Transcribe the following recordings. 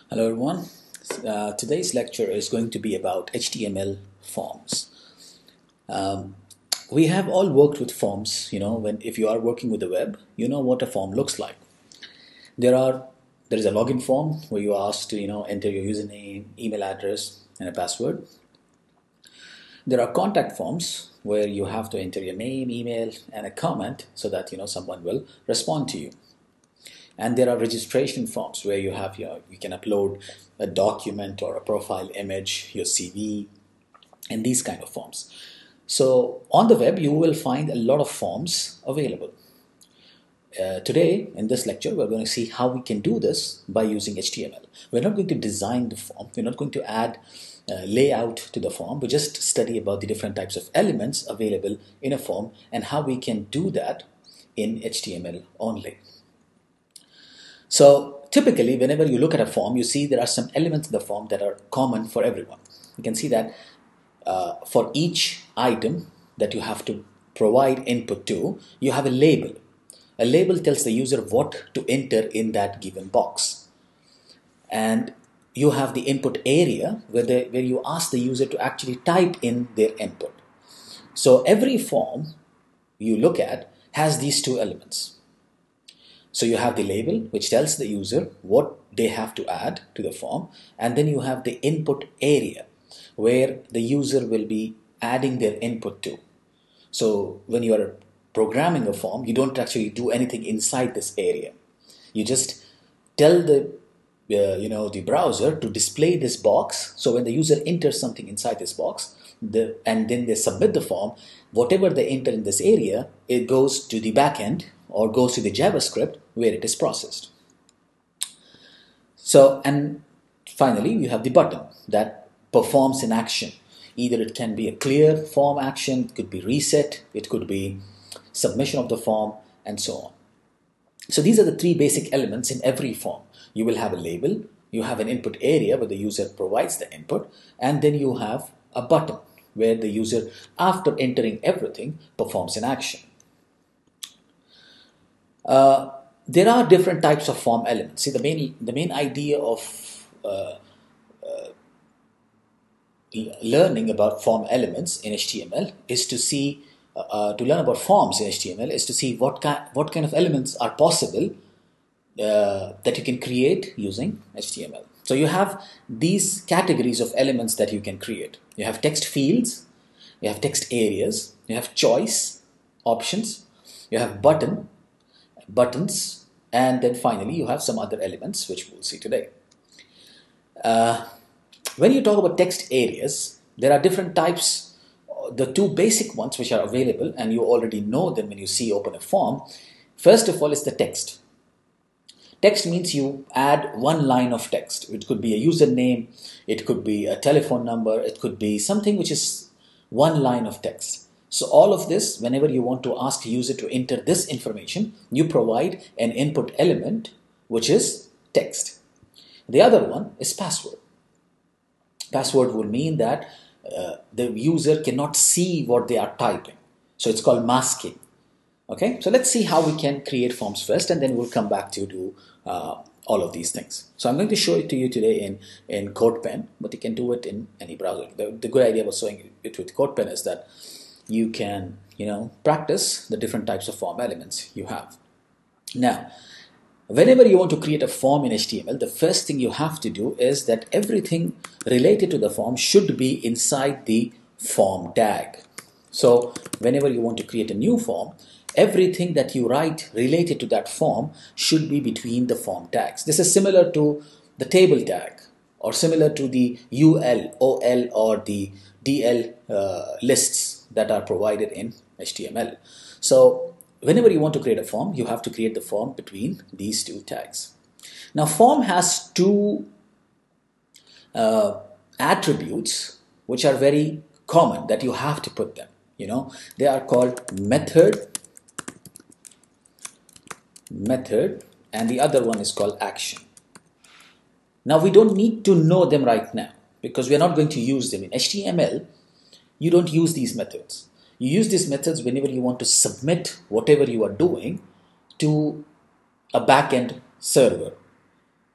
Hello everyone. Today's lecture is going to be about HTML forms. Um, we have all worked with forms, if you are working with the web, you know what a form looks like. There are there is a login form where you are asked to, enter your username, email address, and a password. There are contact forms where you have to enter your name, email, and a comment so that, someone will respond to you. And there are registration forms where you can upload a document or a profile image, your CV, and these kind of forms. So on the web, you will find a lot of forms available. Today, in this lecture, we're going to see how we can do this by using HTML. We're not going to design the form. We're not going to add layout to the form. We just study about the different types of elements available in a form and how we can do that in HTML only. So typically, whenever you look at a form, you see there are some elements in the form that are common for everyone. You can see that for each item that you have to provide input to, you have a label. A label tells the user what to enter in that given box. And you have the input area where you ask the user to actually type in their input. So every form you look at has these two elements. So you have the label, which tells the user what they have to add to the form, and then you have the input area where the user will be adding their input to. So when you are programming a form, you don't actually do anything inside this area. You just tell the browser to display this box. So when the user enters something inside this box, and then they submit the form, whatever they enter in this area, it goes to the backend or goes to the JavaScript where it is processed. So, and finally, you have the button that performs an action. Either it can be a clear form action, it could be reset, it could be submission of the form, and so on. So these are the three basic elements in every form. You will have a label, you have an input area where the user provides the input, and then you have a button where the user, after entering everything, performs an action. There are different types of form elements. See, the main idea of learning about form elements in HTML is to see, to learn about forms in HTML is to see what kind of elements are possible that you can create using HTML. So you have these categories of elements that you can create. You have text fields, you have text areas, you have choice options, you have buttons, and then finally you have some other elements which we'll see today. When you talk about text areas, there are different types. The two basic ones which are available, and you already know them when you open a form. First of all is the text. Text means you add one line of text. It could be a username, it could be a telephone number, it could be something which is one line of text. So all of this, whenever you want to ask the user to enter this information, you provide an input element which is text. The other one is password. Password would mean that the user cannot see what they are typing. So it's called masking. Okay, so let's see how we can create forms first, and then we'll come back to do all of these things. So I'm going to show it to you today in CodePen, but you can do it in any browser. The good idea about showing it with CodePen is that you can, practice the different types of form elements you have. Now, whenever you want to create a form in HTML, the first thing you have to do is that everything related to the form should be inside the form tag. So whenever you want to create a new form, everything that you write related to that form should be between the form tags. This is similar to the table tag, or similar to the UL, OL, or the DL lists that are provided in HTML. So whenever you want to create a form, you have to create the form between these two tags. Now, form has two attributes which are very common that you have to put them. They are called method, and the other one is called action. Now, we don't need to know them right now because we are not going to use them. In HTML, you don't use these methods. You use these methods whenever you want to submit whatever you are doing to a backend server.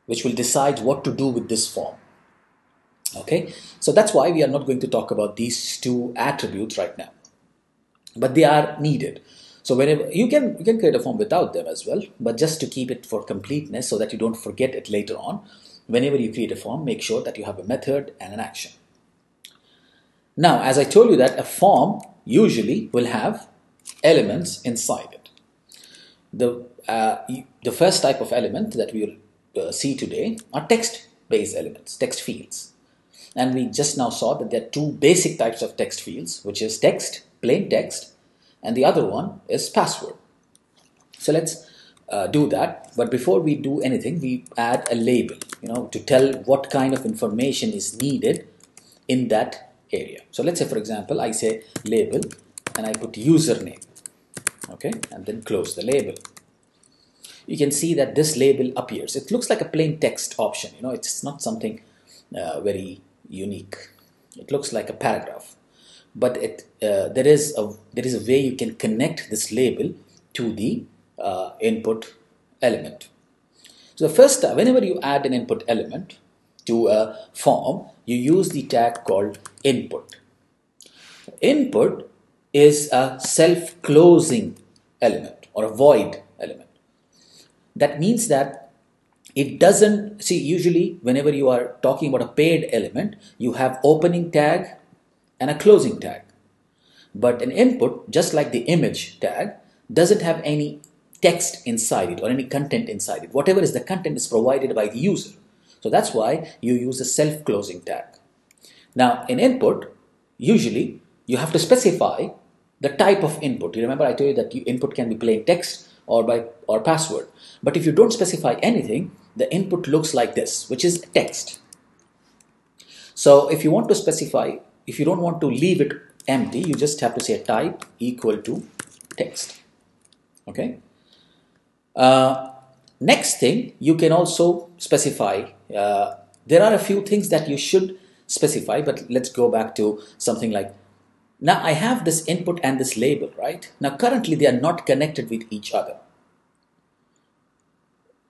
which will decide what to do with this form. Okay, so that's why we are not going to talk about these two attributes right now, but they are needed. So whenever you can create a form without them as well, but just to keep it for completeness so that you don't forget it later on, whenever you create a form, make sure that you have a method and an action. Now, as I told you that a form usually will have elements inside it. The first type of element that we will see today are text-based elements, text fields. And we just now saw that there are two basic types of text fields, which is text, plain text, and the other one is password. So let's do that. But before we do anything, we add a label, to tell what kind of information is needed in that area. So let's say, for example, I say label and I put username, okay, and then close the label. You can see that this label appears. It looks like a plain text option, it's not something very unique. It looks like a paragraph, but there is a way you can connect this label to the input element. So the first, whenever you add an input element to a form, you use the tag called input. Input is a self-closing element or a void element. That means that it doesn't, see, usually whenever you are talking about a paired element, you have opening tag and a closing tag. But an input, just like the image tag, doesn't have any text inside it or any content inside it. Whatever is the content is provided by the user. So that's why you use a self-closing tag. Now, in input, usually you have to specify the type of input. You remember I told you that input can be plain text or password. But if you don't specify anything, the input looks like this, which is text. So if you want to specify, if you don't want to leave it empty, you just have to say type equal to text. Okay. Next thing, you can also specify, there are a few things that you should specify, but let's go back to something like, now I have this input and this label, right? Now currently they are not connected with each other,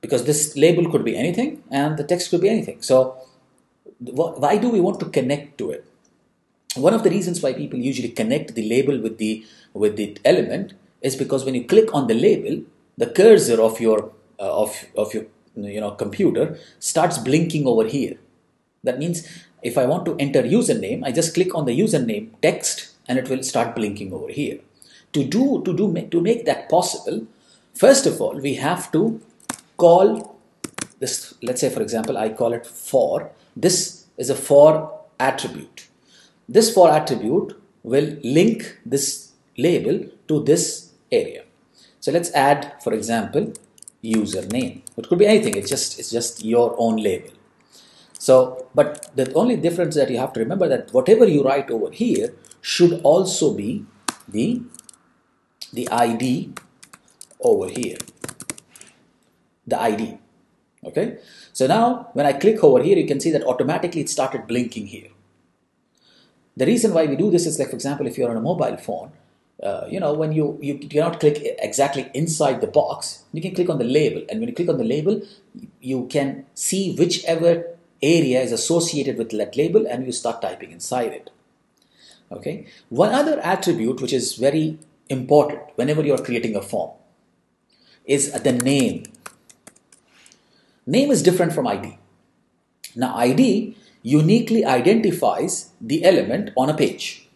because this label could be anything and the text could be anything. So why do we want to connect to it? One of the reasons why people usually connect the label with the element is because when you click on the label, the cursor of your computer starts blinking over here. That means if I want to enter username, I just click on the username text and it will start blinking over here. To make that possible, first of all, we have to call this. Let's say, for example, I call it for. This is a for attribute. This for attribute will link this label to this area. So let's add, for example, username. It could be anything. It's just your own label. So, but the only difference that you have to remember that whatever you write over here should also be the ID over here. The ID. Okay. So now when I click over here, you can see that automatically it started blinking here. The reason why we do this is, like, for example, if you're on a mobile phone, when you cannot click exactly inside the box, you can click on the label. And when you click on the label, you can see whichever area is associated with that label and you start typing inside it. Okay. One other attribute which is very important whenever you are creating a form is the name. Name is different from ID. Now, ID uniquely identifies the element on a page.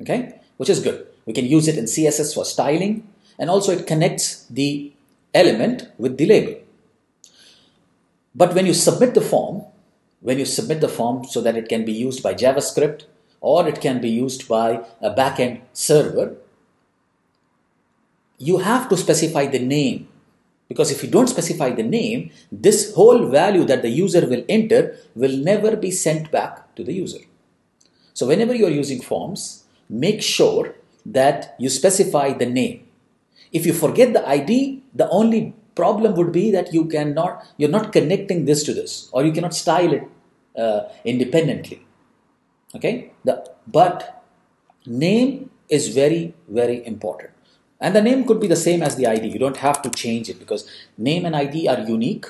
Okay, which is good. We can use it in CSS for styling, and also it connects the element with the label. But when you submit the form, so that it can be used by JavaScript or it can be used by a backend server, you have to specify the name. Because if you don't specify the name, this whole value that the user will enter will never be sent back to the user. So whenever you are using forms, make sure that you specify the name. If you forget the ID, the only problem would be that you're not connecting this to this, or you cannot style it independently. Okay? But name is very, very important. And the name could be the same as the ID. You don't have to change it because name and ID are unique.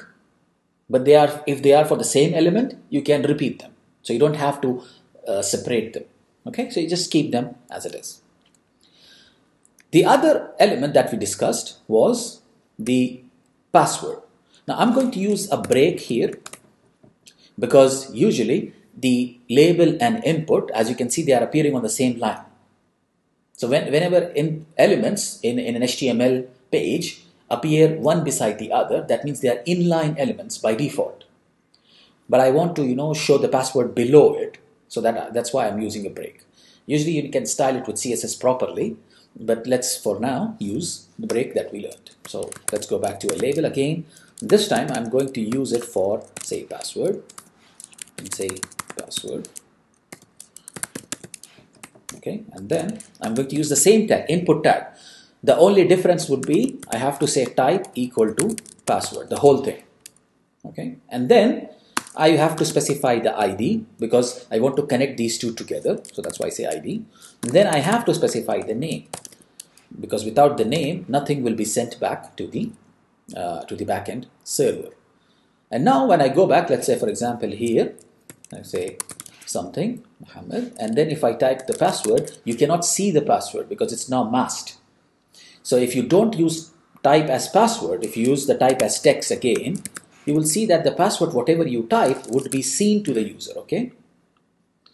But if they are for the same element, you can repeat them. So you don't have to separate them. Okay, so you just keep them as it is. The other element that we discussed was the password. Now I'm going to use a break here because usually the label and input, as you can see, they are appearing on the same line. So whenever elements in an HTML page appear one beside the other, that means they are inline elements by default. But I want to show the password below it, so that's why I'm using a break. Usually you can style it with CSS properly, but let's for now use the break that we learned. So let's go back to a label again. This time I'm going to use it for, say, password, and say password. Okay, and then I'm going to use the same tag, input tag. The only difference would be I have to say type equal to password, the whole thing. Okay, and then I have to specify the ID because I want to connect these two together. So that's why I say ID. And then I have to specify the name because without the name, nothing will be sent back to the backend server. And now when I go back, let's say for example here, I say something, Muhammad, and then if I type the password, you cannot see the password because it's now masked. So if you don't use type as password, if you use the type as text again, you will see that the password, whatever you type, would be seen to the user, okay?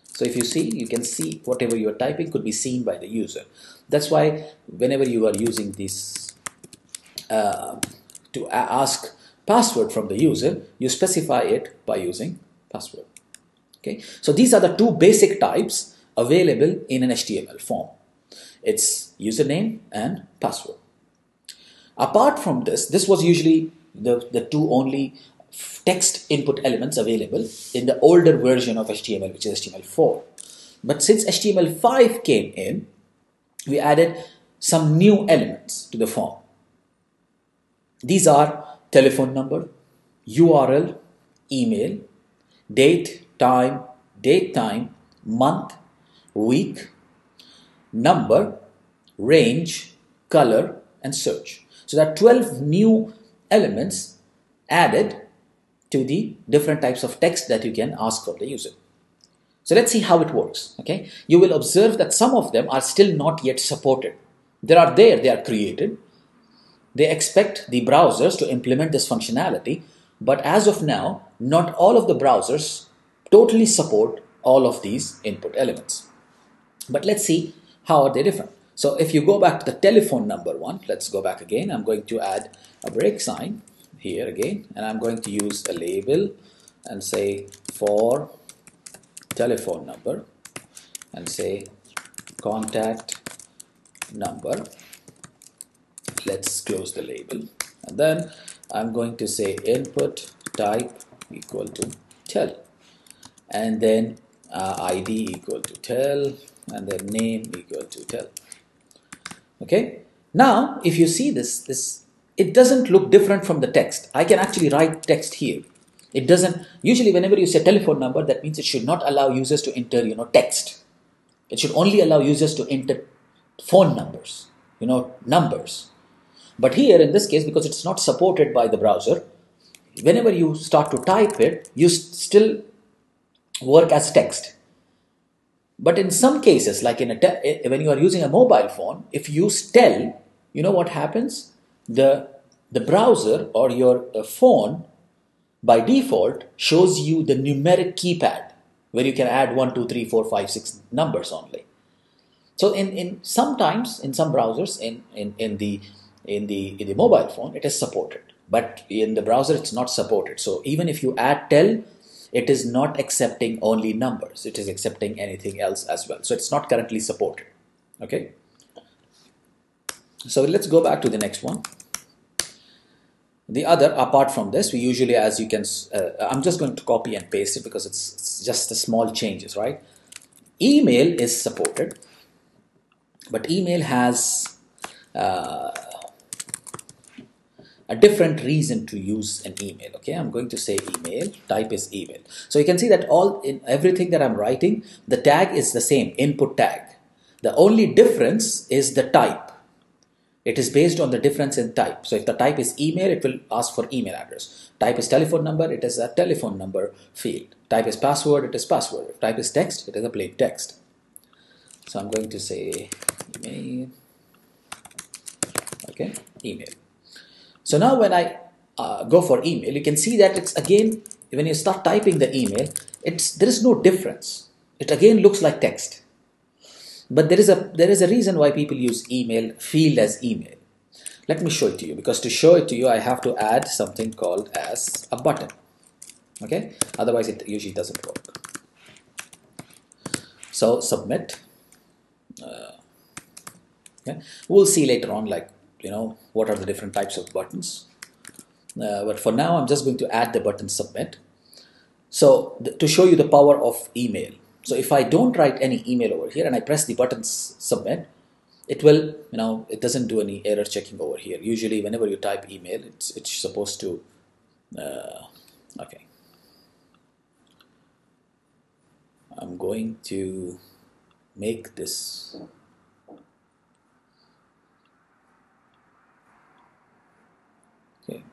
So if you see, you can see whatever you are typing could be seen by the user. That's why whenever you are using this to ask password from the user, you specify it by using password. Okay, so these are the two basic types available in an HTML form. It's username and password. Apart from this was usually the two only text input elements available in the older version of HTML, which is HTML4. But since HTML5 came in, we added some new elements to the form. These are telephone number, URL, email, date, time, month, week, number, range, color, and search. So there are 12 new elements added to the different types of text that you can ask of the user. So let's see how it works. Okay, you will observe that some of them are still not yet supported. They are created. They expect the browsers to implement this functionality, but as of now, not all of the browsers totally support all of these input elements. But let's see how are they different. So if you go back to the telephone number one, let's go back again. I'm going to add a break sign here again, and I'm going to use a label and say for telephone number and say contact number. Let's close the label, and then I'm going to say input type equal to tel, and then ID equal to tel, and then name equal to tel. Okay, now if you see this it doesn't look different from the text. I can actually write text here. It doesn't. Usually whenever you say telephone number, that means it should not allow users to enter text. It should only allow users to enter phone numbers, numbers. But here in this case, because it's not supported by the browser, whenever you start to type it, you still work as text. But in some cases, like when you are using a mobile phone, if you use tel, you know what happens? The browser or your phone by default shows you the numeric keypad where you can add 1, 2, 3, 4, 5, 6 numbers only. So sometimes in some browsers in the mobile phone it is supported, but in the browser it's not supported. So even if you add tel, it is not accepting only numbers, it is accepting anything else as well. So it's not currently supported. Okay, so let's go back to the next one. The other, apart from this, we usually, as you can, I'm just going to copy and paste it because it's just the small changes, right? Email is supported, but email has a different reason to use an email. Okay, I'm going to say email, type is email. So you can see that everything that I'm writing, the tag is the same, input tag. The only difference is the type. It is based on the difference in type. So if the type is email, it will ask for email address. Type is telephone number, it is a telephone number field. Type is password, it is password. If type is text, it is a plain text. So I'm going to say email. Okay, email. So now when I go for email, you can see that it's again, when you start typing the email, there is no difference. It again looks like text. But there is a reason why people use email field as email. Let me show it to you, because to show it to you I have to add something called as a button. Okay, otherwise it usually doesn't work. So submit. Okay. We'll see later on, like, what are the different types of buttons. But for now I'm just going to add the button submit. So to show you the power of email. So if I don't write any email over here and I press the button submit, it will, it doesn't do any error checking over here. Usually whenever you type email, it's supposed to, okay. I'm going to make this. Okay.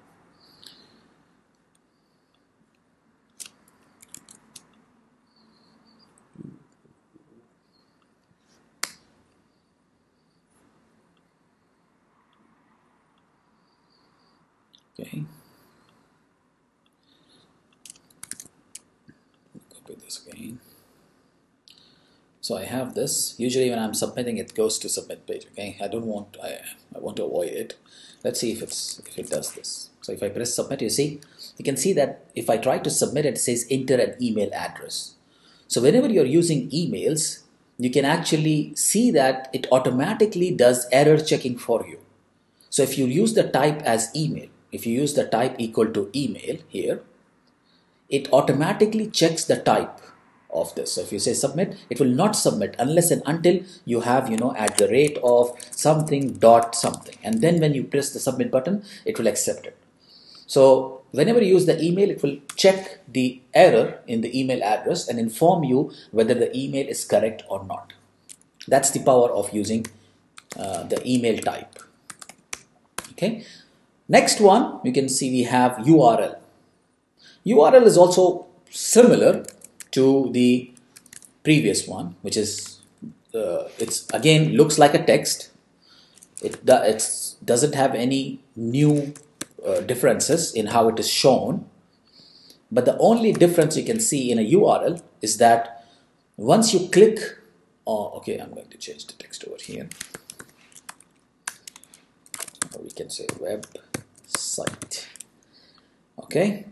Okay. Copy this again. So I have this. Usually when I'm submitting, it goes to submit page. Okay, I want to avoid it. Let's see if it does this. So if I press submit, you can see that if I try to submit it says enter an email address. So whenever you're using emails, you can actually see that it automatically does error checking for you. So if you use the type as email, if you use the type equal to email here, it automatically checks the type of this. So if you say submit, it will not submit unless and until you have, at the rate of something dot something. And then when you press the submit button, it will accept it. So whenever you use the email, it will check the error in the email address and inform you whether the email is correct or not. That's the power of using the email type. Okay. Next one, you can see we have URL. URL is also similar to the previous one, which is it's again looks like a text. It doesn't have any new differences in how it is shown, but the only difference you can see in a URL is that once you click, okay, I'm going to change the text over here, or we can say website. Okay,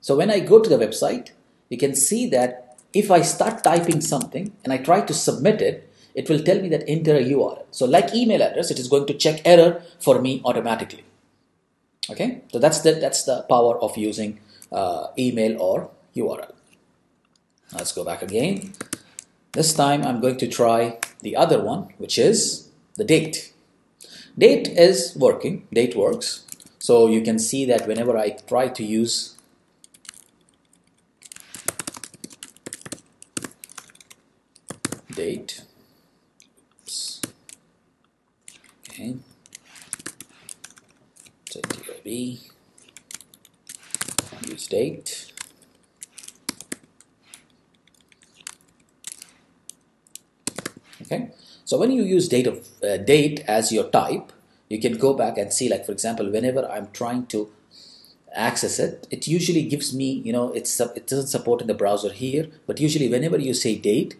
so when I go to the website, you can see that if I start typing something and I try to submit it, it will tell me that enter a URL. So like email address, it is going to check error for me automatically. Okay, so that's the power of using email or URL. Let's go back again. This time I'm going to try the other one, which is the date. Date is working, date works. So you can see that whenever I try to use date, oops, okay, TOB, use date, okay. So when you use date as your type, you can go back and see, like for example, whenever I'm trying to access it, it usually gives me, it doesn't support in the browser here, but usually whenever you say date,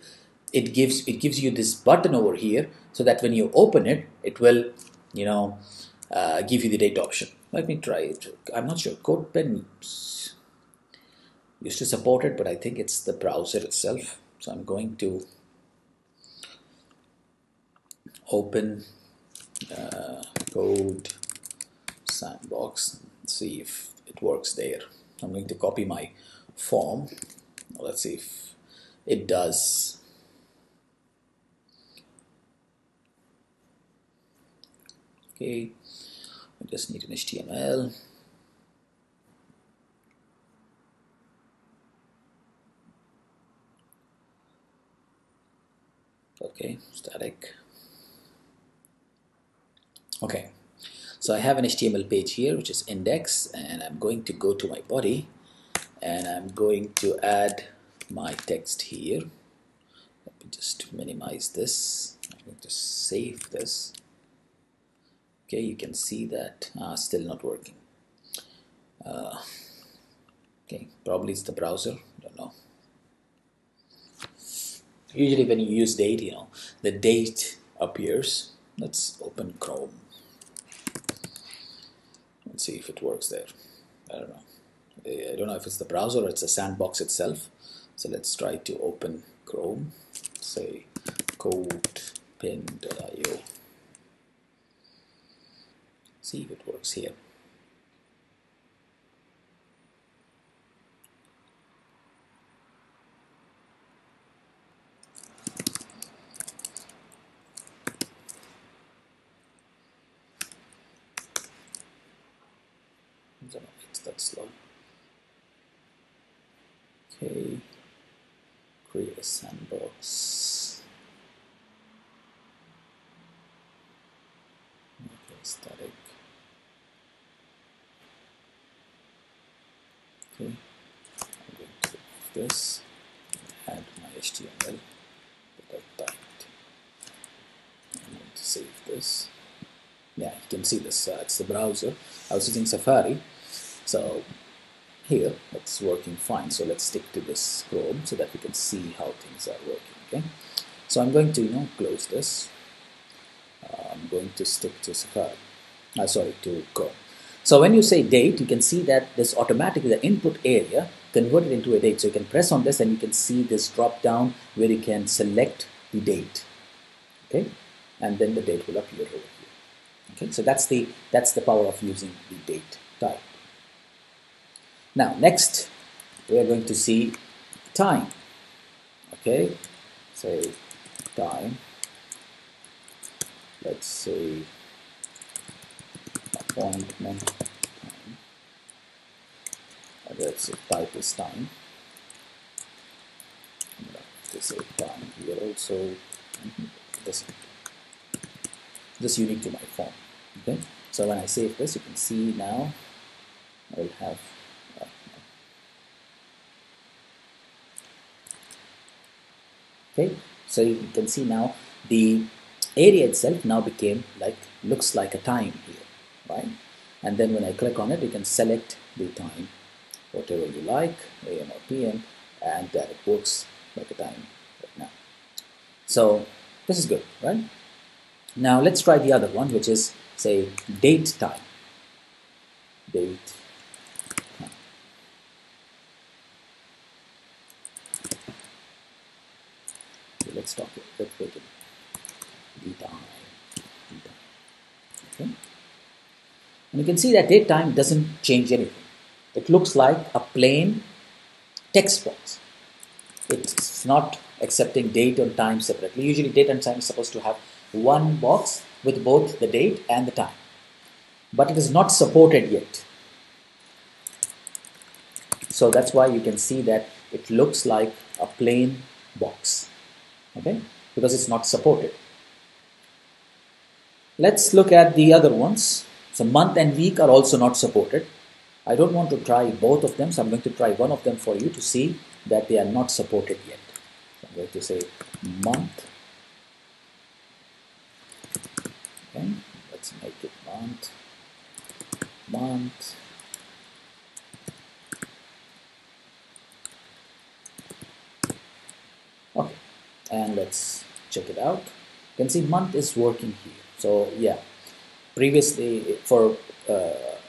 it gives you this button over here, so that when you open it, it will, give you the date option. Let me try it. I'm not sure. CodePen used to support it, but I think it's the browser itself. So I'm going to open code sandbox and see if it works there. I'm going to copy my form. Let's see if it does. Okay, I just need an HTML. Okay, static. Okay, So I have an HTML page here, which is index, and I'm going to go to my body, and I'm going to add my text here. Let me just minimize this. I'm going to save this. Okay, you can see that still not working. Okay, probably it's the browser, don't know. Usually when you use date, the date appears. Let's open Chrome. Let's see if it works there. I don't know. I don't know if it's the browser or it's the sandbox itself. So let's try to open Chrome. Say codepin.io. See if it works here. I don't know if it's that slow. Okay, create a sandbox. Okay, static. Okay, I'm going to remove this, add my HTML without typed. I'm going to save this. Yeah, you can see this. It's the browser. I was using Safari, so here it's working fine. So let's stick to this Chrome so that we can see how things are working. Okay, so I'm going to close this. I'm going to stick to Safari. Sorry, to Chrome. So when you say date, you can see that this automatically, the input area converted into a date. So you can press on this and you can see this drop down where you can select the date. Okay, and then the date will appear over here. Okay, so that's the power of using the date type. Now next we are going to see time. Okay, say time. Let's say appointment time. Let's say type is time. I'm going to say time here also. This unique to my form. Okay, so when I save this, you can see now I will have okay, so you can see now the area itself now became looks like a time here, right? And then when I click on it, you can select the time, whatever you like, AM or PM, and it works like a time right now. So this is good, right? Now let's try the other one, which is say date time. Date time. Okay, let's talk it. Let's make it date time. Okay. And you can see that date time doesn't change anything. It looks like a plain text box. It's not accepting date and time separately. Usually date and time is supposed to have one box with both the date and the time. But it is not supported yet. So that's why you can see that it looks like a plain box. Okay? Because it's not supported. Let's look at the other ones. So month and week are also not supported. I don't want to try both of them, so I'm going to try one of them for you to see that they are not supported yet. So I'm going to say month. Okay, let's make it month. Month. Okay, and let's check it out. You can see month is working here. So yeah, previously for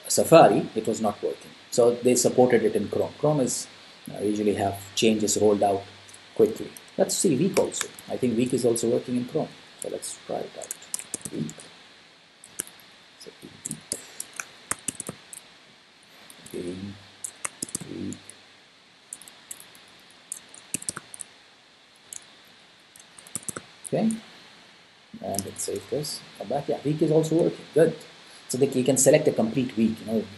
Safari it was not working. So they supported it in Chrome. Chrome is usually have changes rolled out quickly. Let's see week also. I think week is also working in Chrome. So let's try it out. Week. So week. Again, week. Okay, and let's save this. Come back. Yeah, week is also working. Good. So that you can select a complete week.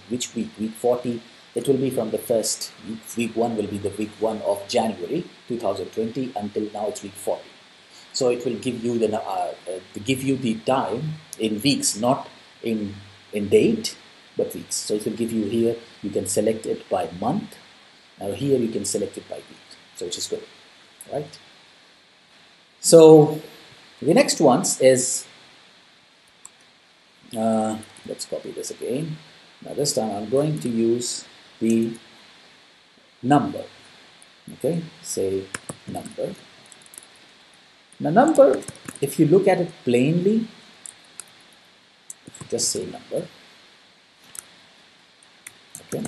Which week? Week 40. It will be from the first week. Week 1 will be the week 1 of January 2020 until now it's week 40. So it will give you the time in weeks, not in in date, but weeks. So it will give you here, you can select it by month. Now here you can select it by week, so which is good, right? So the next ones is, let's copy this again. Now this time I'm going to use the number. Okay, say number. Now number, if you look at it plainly, just say number. Okay.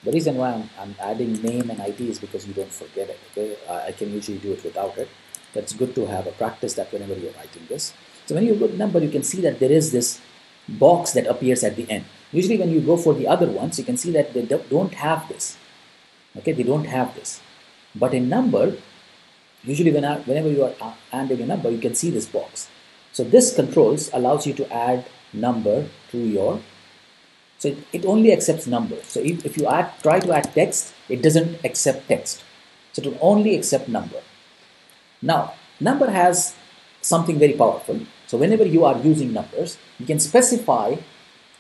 The reason why I'm adding name and ID is because you don't forget it. Okay, I can usually do it without it. But it's good to have a practice that whenever you're writing this. So when you put number, you can see that there is this box that appears at the end. Usually when you go for the other ones, you can see that they don't have this. Okay, they don't have this. But in number, usually whenever you are adding a number, you can see this box. So this controls allows you to add number to your. So it only accepts number. So if you try to add text, it doesn't accept text. So it will only accept number. Now, number has something very powerful. So whenever you are using numbers, you can specify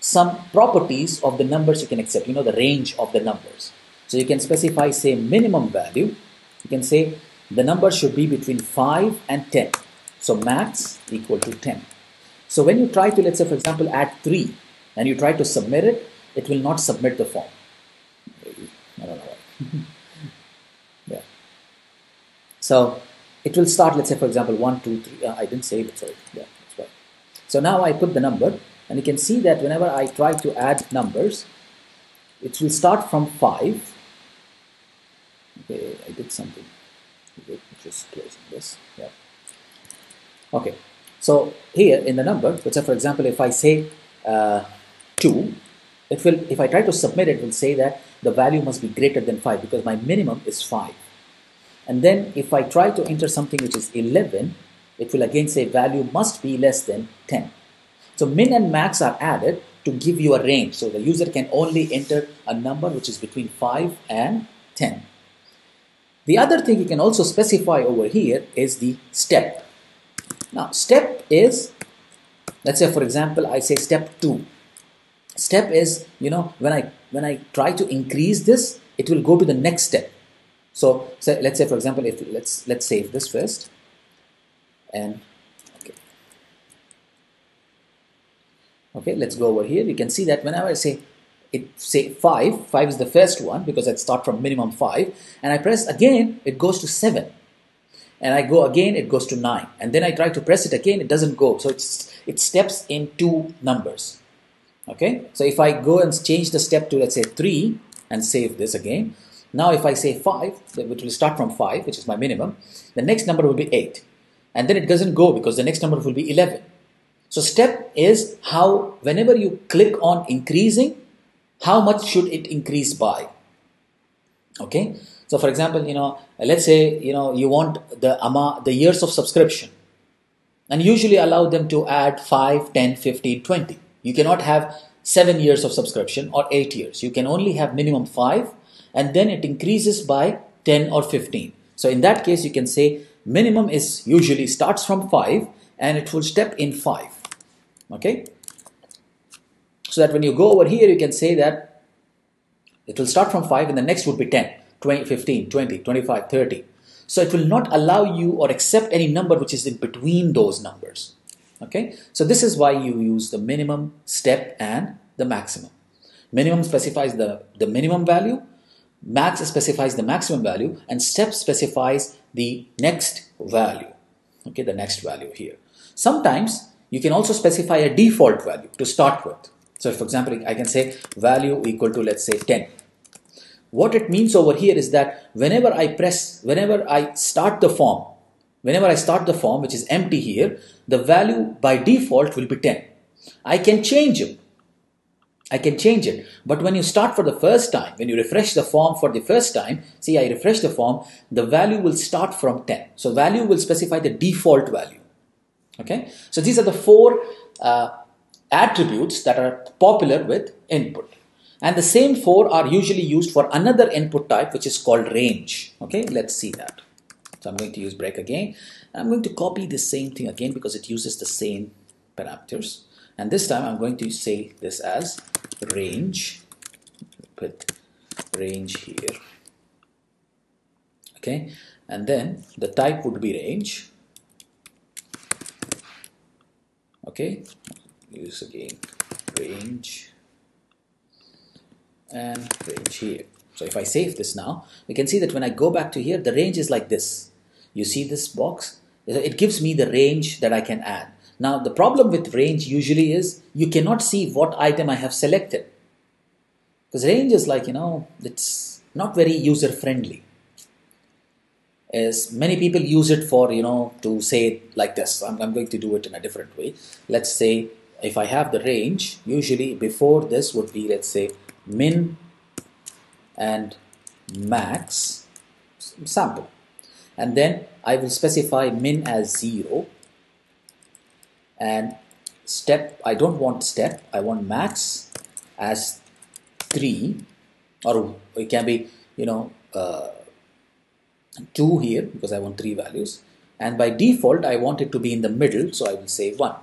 some properties of the numbers you can accept. You know, the range of the numbers. So you can specify, say, minimum value. You can say the number should be between 5 and 10. So max equal to 10. So when you try to, let's say, for example, add 3, and you try to submit it, it will not submit the form. I don't know why. Yeah. So it will start, let's say, for example, 1, 2, 3. I didn't say it, sorry. Yeah, that's right. So now I put the number, and you can see that whenever I try to add numbers, it will start from 5. Okay, I did something. Just closing this. Yeah. Okay. So here in the number, let's say, for example, if I say 2, it will, if I try to submit it, will say that the value must be greater than 5 because my minimum is 5. And then if I try to enter something which is 11, it will again say value must be less than 10. So min and max are added to give you a range. So the user can only enter a number which is between 5 and 10. The other thing you can also specify over here is the step. Now step is, let's say for example, I say step 2. Step is, you know, when I try to increase this, it will go to the next step. So let's say for example, if let's save this first, and okay, let's go over here. You can see that whenever I say 5 is the first one because I start from minimum 5, and I press again, it goes to 7, and I go again, it goes to 9, and then I try to press it again, it doesn't go. So it steps in 2 numbers. Okay, so if I go and change the step to, let's say, 3 and save this again, now if I say 5, which will start from 5, which is my minimum, the next number will be 8, and then it doesn't go because the next number will be 11. So step is how, whenever you click on increasing, how much should it increase by? Okay, so for example, you know, let's say, you know, you want the years of subscription, and usually allow them to add 5, 10, 15, 20. You cannot have 7 years of subscription or 8 years. You can only have minimum 5, and then it increases by 10 or 15. So in that case, you can say minimum is usually starts from 5 and it will step in 5. Okay. So that when you go over here, you can say that it will start from 5 and the next would be 10, 20, 15, 20, 25, 30. So it will not allow you or accept any number which is in between those numbers. Okay, so this is why you use the minimum, step, and the maximum. Minimum specifies the minimum value, max specifies the maximum value, and step specifies the next value. Okay, the next value here. Sometimes you can also specify a default value to start with. So for example, I can say value equal to, let's say, 10. What it means over here is that whenever I start the form, which is empty here, the value by default will be 10. I can change it. But when you start for the first time, when you refresh the form for the first time, see, I refresh the form, the value will start from 10. So value will specify the default value. Okay. So these are the 4 attributes that are popular with input. And the same 4 are usually used for another input type, which is called range. Okay. Let's see that. So I'm going to use break again. I'm going to copy the same thing again because it uses the same parameters. And this time I'm going to say this as range, put range here, okay, and then the type would be range, okay, use again range and range here. So if I save this now, we can see that when I go back to here, the range is like this. You see this box? It gives me the range that I can add. Now the problem with range usually is you cannot see what item I have selected, because range is like, it's not very user friendly. As many people use it for, to say it like this. I'm going to do it in a different way. Let's say if I have the range, usually before this would be, let's say, min and max sample, and then I will specify min as 0 and step, I don't want step, I want max as 3, or it can be 2 here because I want 3 values, and by default I want it to be in the middle, so I will say 1.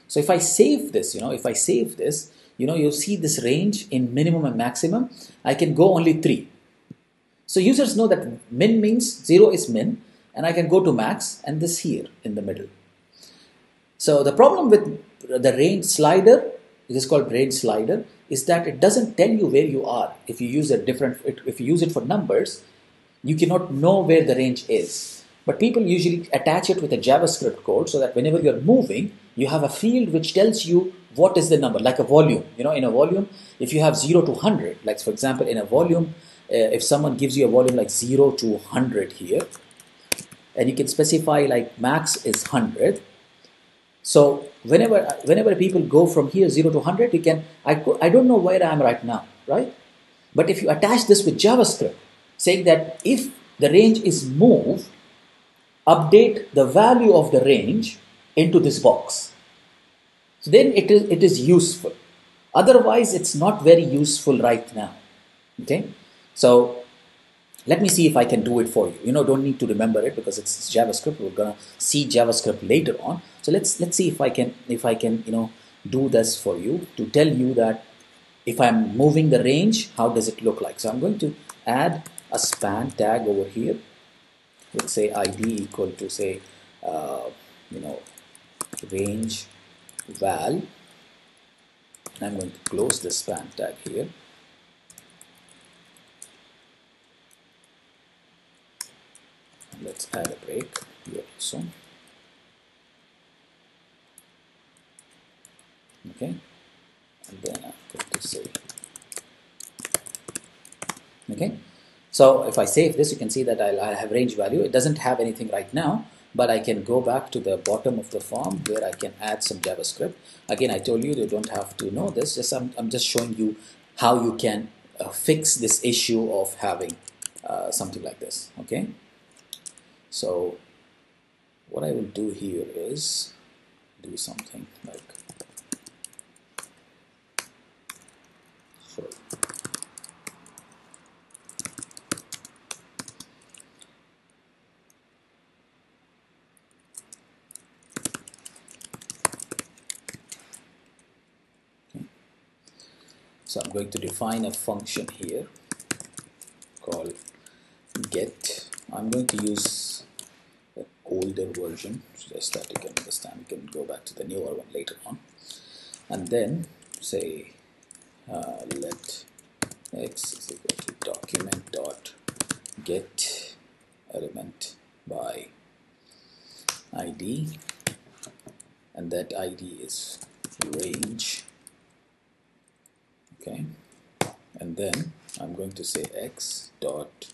So if I save this, you'll see this range in minimum and maximum. I can go only 3. So users know that min means 0 is min, and I can go to max and this here in the middle. So the problem with the range slider, it is called range slider, is that it doesn't tell you where you are. If you use if you use it for numbers, you cannot know where the range is. But people usually attach it with a JavaScript code so that whenever you're moving, you have a field which tells you what is the number, like a volume. In a volume, if you have 0 to 100, like for example, in a volume, if someone gives you a volume like 0 to 100 here, and you can specify like max is 100. So whenever people go from here 0 to 100, you can, I don't know where I am right now, right? But if you attach this with JavaScript, saying that if the range is moved, update the value of the range into this box, so then it is useful. Otherwise, it's not very useful right now. Okay, so let me see if I can do it for you. Don't need to remember it because it's JavaScript. We're gonna see JavaScript later on. So let's see if I can do this for you to tell you that if I'm moving the range, how does it look like? So I'm going to add a span tag over here. Let's say ID equal to say range val. I'm going to close the span tag here. Let's add a break here also. Okay, and then I'm going to say, okay. So if I save this, you can see that I have range value. It doesn't have anything right now, but I can go back to the bottom of the form where I can add some JavaScript. Again, I told you don't have to know this. I'm just showing you how you can fix this issue of having something like this. Okay. So what I will do here is do something like, sorry. So I'm going to define a function here called get. I'm going to use the older version just that you can understand. You can go back to the newer one later on. And then say let x is equal to document dot get element by ID, and that ID is range. Okay, and then I'm going to say x dot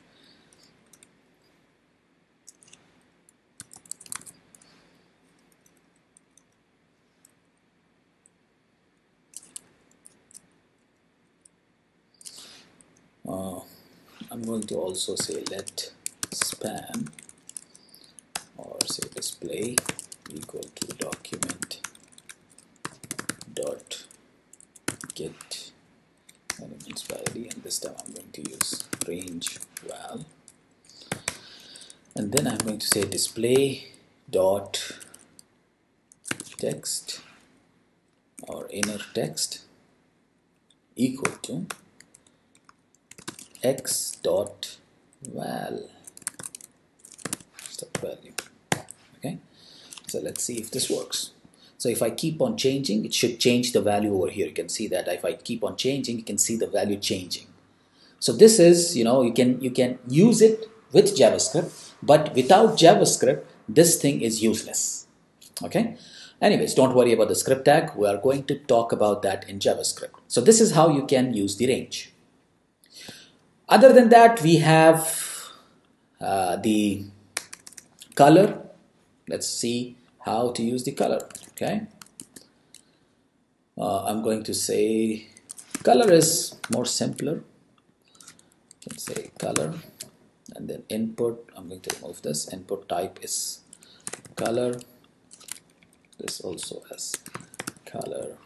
I'm going to also say let span or say display equal to document dot get elements by ID, and this time I'm going to use range val, and then I'm going to say display dot text inner text equal to x dot val step value. Okay, so let's see if this works. So if I keep on changing, it should change the value over here. You can see that if I keep on changing, you can see the value changing. So this is, you can use it with JavaScript, but without JavaScript, this thing is useless. Okay. Anyways, don't worry about the script tag. We are going to talk about that in JavaScript. So this is how you can use the range. Other than that, we have the color. Let's see how to use the color. Okay. I'm going to say color is more simpler. You can say color, and then input. I'm going to remove this. Input type is color. This also as color,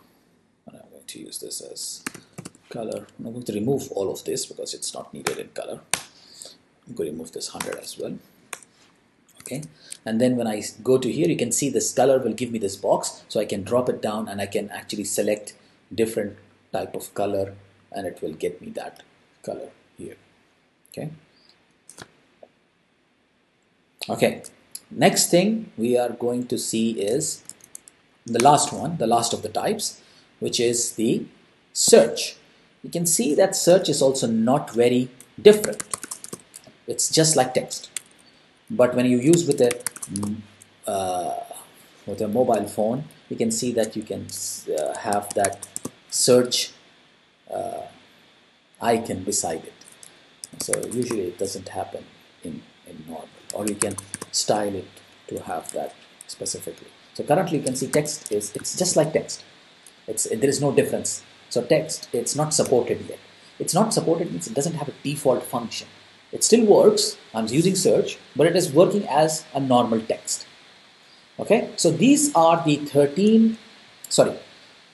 and I'm going to use this as color. I'm going to remove all of this because it's not needed in color. I'm going to remove this 100 as well. Okay, and then when I go to here, you can see this color will give me this box, so I can drop it down and I can actually select different type of color, and it will get me that color here. Okay. Okay, next thing we are going to see is the last one, the last of the types, which is the search. You can see that search is also not very different. It's just like text. But when you use with a mobile phone, you can see that you can have that search icon beside it. So usually it doesn't happen in normal, or you can style it to have that specifically. So currently you can see text it's just like text. There is no difference. So text, it's not supported yet. It's not supported means it doesn't have a default function. It still works. I'm using search, but it is working as a normal text. Okay, so these are the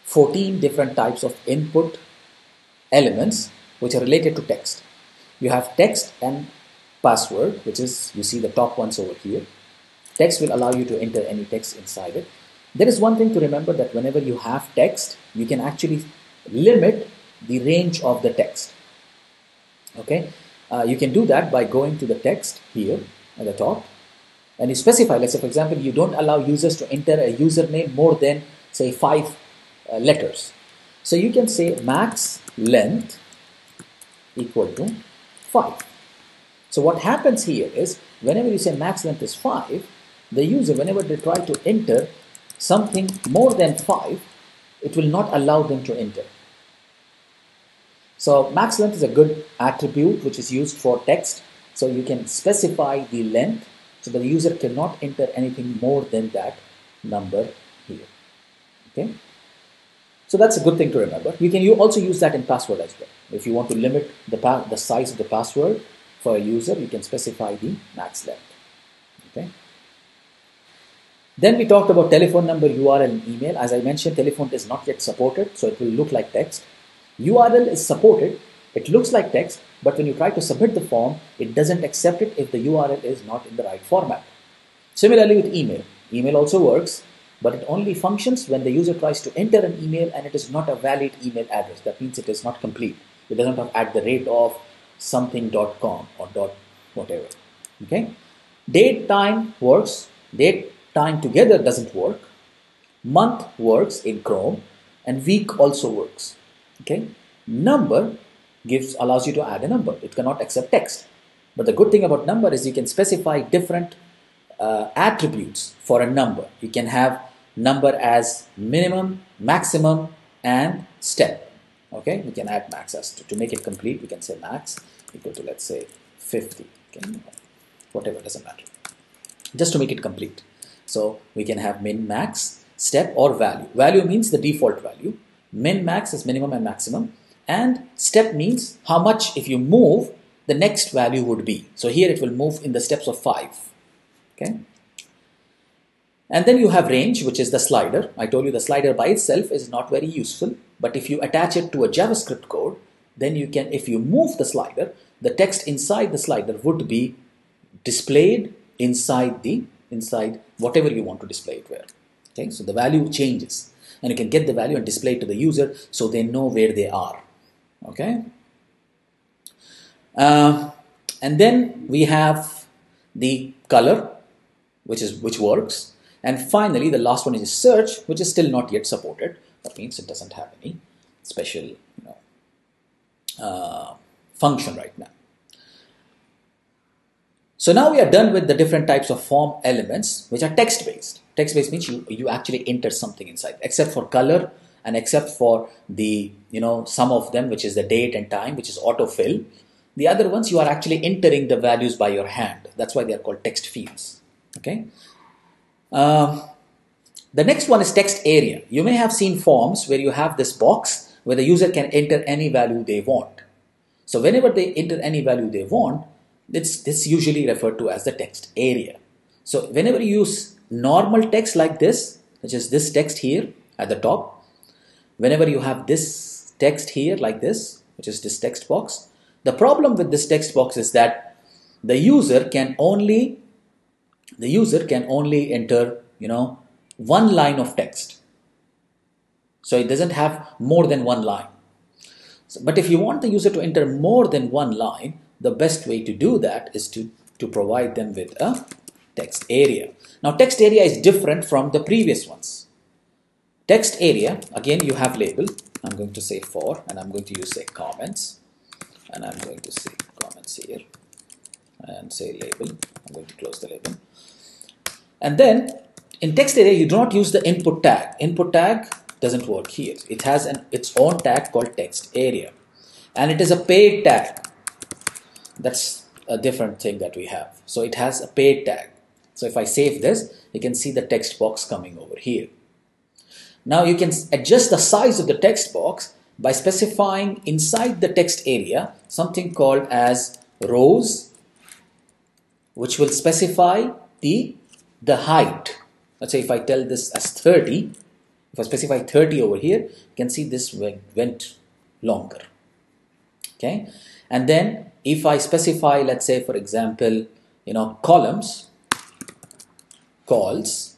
14 different types of input elements which are related to text. You have text and password, which is, you see the top ones over here. Text will allow you to enter any text inside it. There is one thing to remember, that whenever you have text, you can actually limit the range of the text. Okay, you can do that by going to the text here at the top, and you specify, let's say for example, you don't allow users to enter a username more than say 5 letters. So you can say max length equal to 5. So what happens here is, whenever you say max length is 5, the user, whenever they try to enter something more than 5, it will not allow them to enter. So max length is a good attribute which is used for text. So you can specify the length so the user cannot enter anything more than that number here. Okay. So that's a good thing to remember. You also use that in password as well. If you want to limit the size of the password for a user, you can specify the max length. Okay. Then we talked about telephone number, URL, and email. As I mentioned, telephone is not yet supported, so it will look like text. URL is supported, it looks like text, but when you try to submit the form, it doesn't accept it if the URL is not in the right format. Similarly with email. Email also works, but it only functions when the user tries to enter an email and it is not a valid email address. That means it is not complete. It doesn't have @ something.com or whatever. Okay. Date, time works. Date, time together doesn't work. Month works in Chrome, and week also works. Okay. Number allows you to add a number. It cannot accept text. But the good thing about number is you can specify different attributes for a number. You can have number as minimum, maximum, and step. Okay, we can add max as to make it complete. We can say max equal to, let's say, 50. Okay, whatever, doesn't matter. Just to make it complete. So we can have min, max, step, or value. Value means the default value. Min, max is minimum and maximum. And step means how much, if you move, the next value would be. So here it will move in the steps of 5. Okay. And then you have range, which is the slider. I told you the slider by itself is not very useful, but if you attach it to a JavaScript code, then you can, if you move the slider, the text inside the slider would be displayed inside whatever you want to display it where. Okay, so the value changes. and you can get the value and display it to the user so they know where they are. Okay. And then we have the color, which works. And finally, the last one is search, which is still not yet supported. That means it doesn't have any special function right now. So now we are done with the different types of form elements which are text-based. Text-based means you actually enter something inside, except for color and except for the some of them, which is the date and time, which is autofill. The other ones you are actually entering the values by your hand. That's why they are called text fields. Okay. The next one is text area. You may have seen forms where you have this box where the user can enter any value they want. So whenever they enter any value they want, it's usually referred to as the text area. So whenever you use normal text like this, which is this text here at the top, whenever you have this text here like this, which is this text box, the problem with this text box is that the user can only enter one line of text. So it doesn't have more than one line. But if you want the user to enter more than one line, the best way to do that is to provide them with a text area. Now text area is different from the previous ones. Text area, again you have label. I'm going to say for, and I'm going to use say comments, and I'm going to say comments here and say label. I'm going to close the label. And then in text area you do not use the input tag. Input tag doesn't work here. It has its own tag called text area, and it is a paid tag. That's a different thing that we have. So it has a paid tag. So if I save this, you can see the text box coming over here. Now you can adjust the size of the text box by specifying inside the text area something called as rows, which will specify the height. Let's say if I tell this as 30, if I specify 30 over here, you can see this went longer. Okay, and then if I specify, let's say for example, columns, calls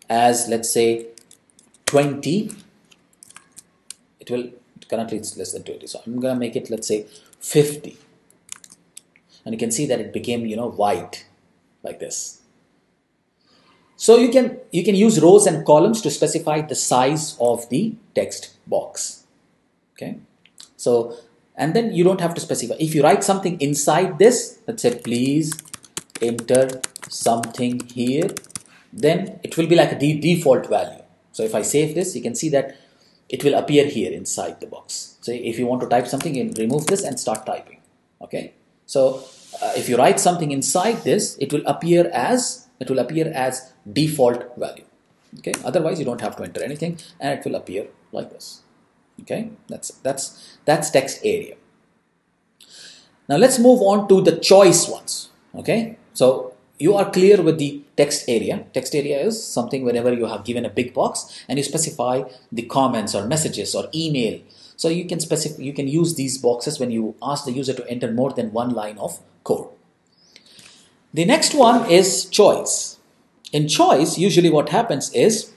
as let's say 20, it will currently it's less than 20. So I'm gonna make it let's say 50, and you can see that it became white like this. So you can use rows and columns to specify the size of the text box. Okay, so and then you don't have to specify. If you write something inside this, let's say please enter something here, then it will be like a default value. So if I save this, you can see that it will appear here inside the box. So if you want to type something, you remove this and start typing. Okay, so if you write something inside this, it will appear as default value. Okay, otherwise you don't have to enter anything and it will appear like this. Okay, that's text area. Now let's move on to the choice ones. Okay, so you are clear with the text area. Text area is something whenever you have given a big box and you specify the comments or messages or email. So you can use these boxes when you ask the user to enter more than one line of code. The next one is choice. In choice, usually what happens is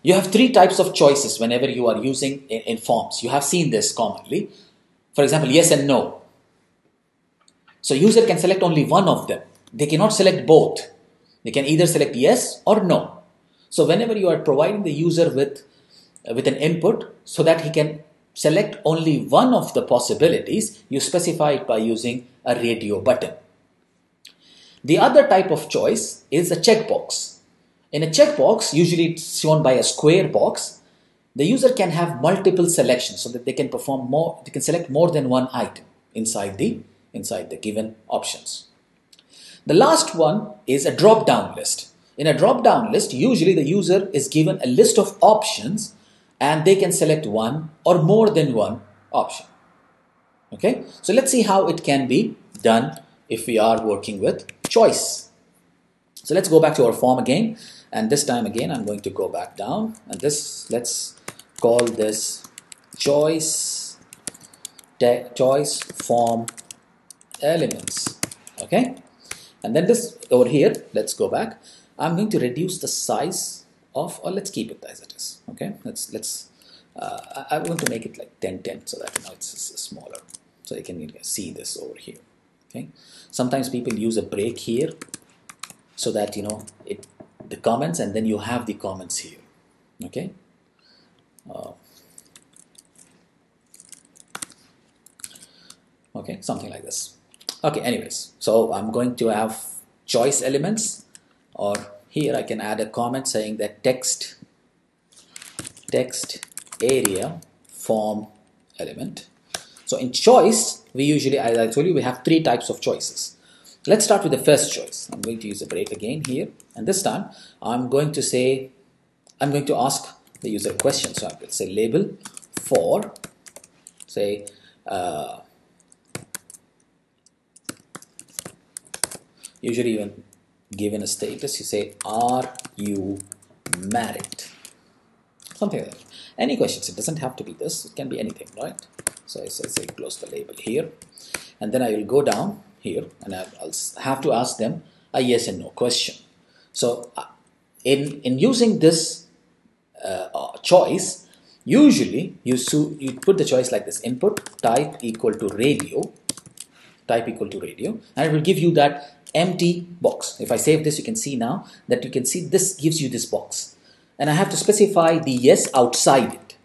you have three types of choices whenever you are using in forms. You have seen this commonly. For example, yes and no. So user can select only one of them. They cannot select both. They can either select yes or no. So whenever you are providing the user with an input so that he can select only one of the possibilities, you specify it by using a radio button. The other type of choice is a checkbox. In a checkbox, usually it's shown by a square box, the user can have multiple selections so that they can select more than one item inside the given options. The last one is a drop-down list. In a drop-down list, usually the user is given a list of options and they can select one or more than one option. Okay, so let's see how it can be done if we are working with choice. So let's go back to our form again, and this time again I'm going to go back down, and let's call this choice form elements. Okay, and then this over here, let's go back. I'm going to reduce the size of, or let's keep it as it is. Okay, I want to make it like 1010 so that it's smaller, so you can see this over here. Okay, sometimes people use a break here so that the comments, and then you have the comments here. Okay, okay, something like this. Okay, anyways, so I'm going to have choice elements, or here I can add a comment saying that text area form element. So in choice, we usually, as I told you, we have 3 types of choices. Let's start with the first choice. I'm going to use a break again here, and this time I'm going to ask the user a question. So I will say label for, say, usually when given a status, you say, are you married? Something like that. Any questions? It doesn't have to be this. It can be anything, right? So I say close the label here, and then I will go down here, and I'll have to ask them a yes and no question. So in using this choice, usually you put the choice like this: input type equal to radio, and it will give you that empty box. If I save this, you can see now that this gives you this box, and I have to specify the yes outside it.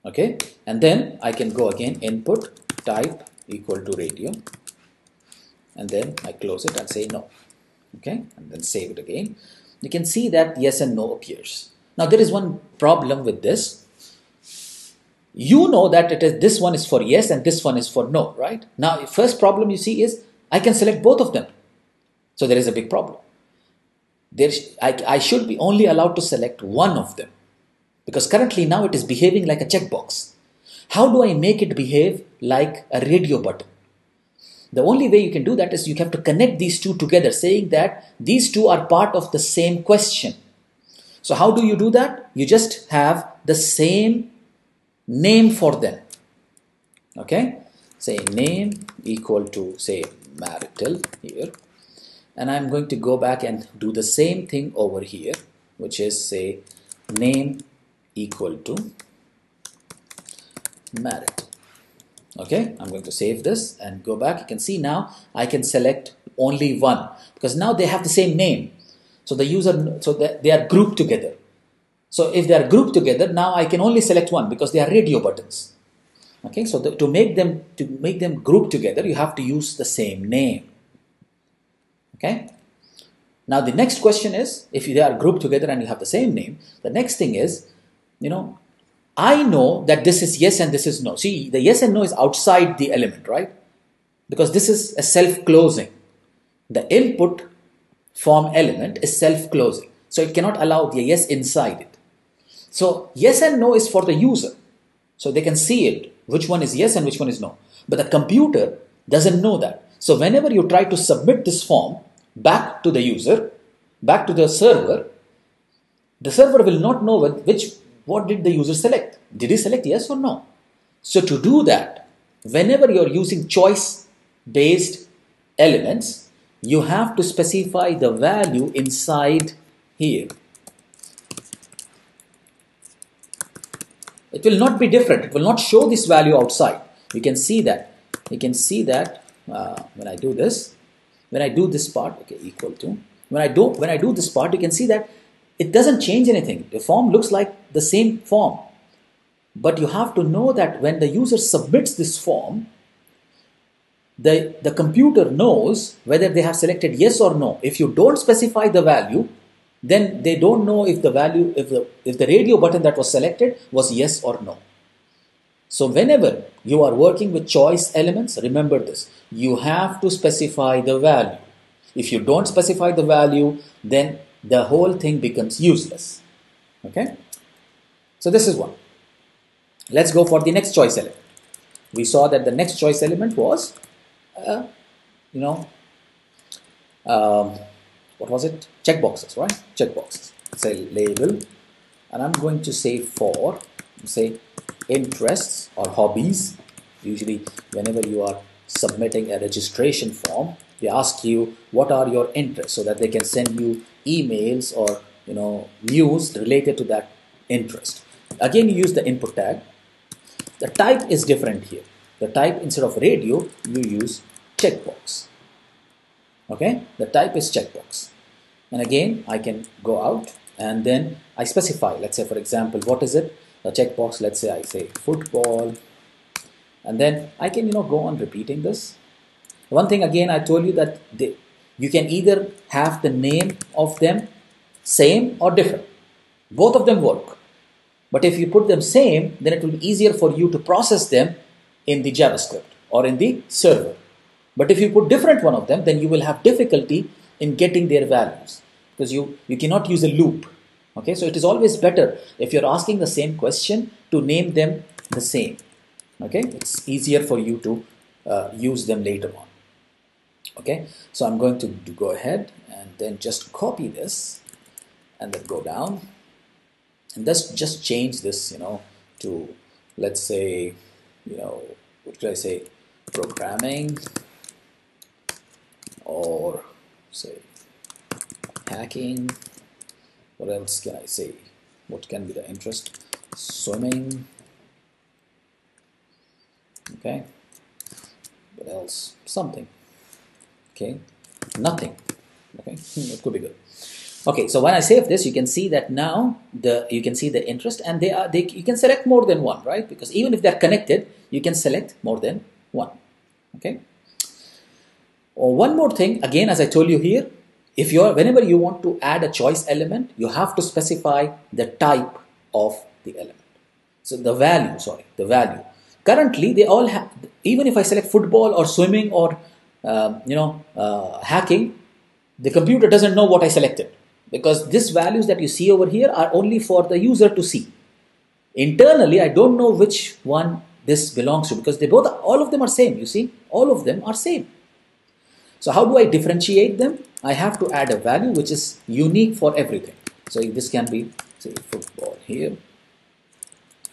Okay, and then I can go again, input type equal to radio, and then I close it and say no. Okay, and then save it again. You can see that yes and no appears. Now there is one problem with this. You know that this one is for yes and this one is for no, right? Now first problem you see is I can select both of them. So there is a big problem. I should be only allowed to select one of them, because currently now it is behaving like a checkbox. How do I make it behave like a radio button? The only way you can do that is you have to connect these two together, saying that these two are part of the same question. So how do you do that? You just have the same name for them. Okay, say name equal to, say, marital here, and I'm going to go back and do the same thing over here, which is, say, name equal to marital. Okay, I'm going to save this and go back. You can see now I can select only one, because now they have the same name. So they are grouped together. So if they are grouped together, now I can only select one because they are radio buttons. Okay, so to make them group together, you have to use the same name. Okay. Now the next question is, if they are grouped together and you have the same name, the next thing is, I know that this is yes and this is no. See, the yes and no is outside the element, right? Because this is a self-closing. The input form element is self-closing, so it cannot allow the yes inside it. So yes and no is for the user, so they can see it, which one is yes and which one is no. But the computer doesn't know that. So whenever you try to submit this form back to the user, back to the server will not know what did the user select. Did he select yes or no? So to do that, whenever you're using choice-based elements, you have to specify the value inside here. It will not be different. It will not show this value outside. You can see that. When I do this, when I do this part, okay, equal to. When I do this part, you can see that it doesn't change anything. The form looks like the same form. But you have to know that when the user submits this form, the computer knows whether they have selected yes or no. If you don't specify the value, then they don't know if the radio button that was selected was yes or no. So whenever you are working with choice elements, remember this. You have to specify the value. If you don't specify the value, then the whole thing becomes useless. Okay? So this is one. Let's go for the next choice element. We saw that the next choice element was, what was it? Checkboxes, right? Checkboxes. Say label, and I'm going to say for, say, interests or hobbies. Usually, whenever you are submitting a registration form, they ask you what are your interests, so that they can send you emails or news related to that interest. Again, you use the input tag. The type is different here. The type, instead of radio, you use checkbox. Okay, the type is checkbox. And again, I can go out and then I specify, let's say for example, what is it? The checkbox, let's say I say football, and then I can go on repeating this. One thing again, I told you that you can either have the name of them same or different. Both of them work. But if you put them same, then it will be easier for you to process them in the JavaScript or in the server. But if you put different one of them, then you will have difficulty in getting their values, because you cannot use a loop. Okay, so it is always better if you're asking the same question to name them the same. Okay, it's easier for you to use them later on. Okay, so I'm going to go ahead and then just copy this and then go down and just change this, to, let's say, what could I say, programming, or say hacking. What else can I say? What can be the interest? Swimming. Okay. What else? Something. Okay. Nothing. Okay. It could be good. Okay. So when I save this, you can see that now you can see the interest, and you can select more than one, right? Because even if they're connected, you can select more than one. Okay. One more thing, again, as I told you here, whenever you want to add a choice element, you have to specify the type of the element. So the value. Currently, they all have, even if I select football or swimming or, hacking, the computer doesn't know what I selected, because these values that you see over here are only for the user to see. Internally, I don't know which one this belongs to, because all of them are same. You see, all of them are same. So how do I differentiate them? I have to add a value which is unique for everything. So this can be, say, football here.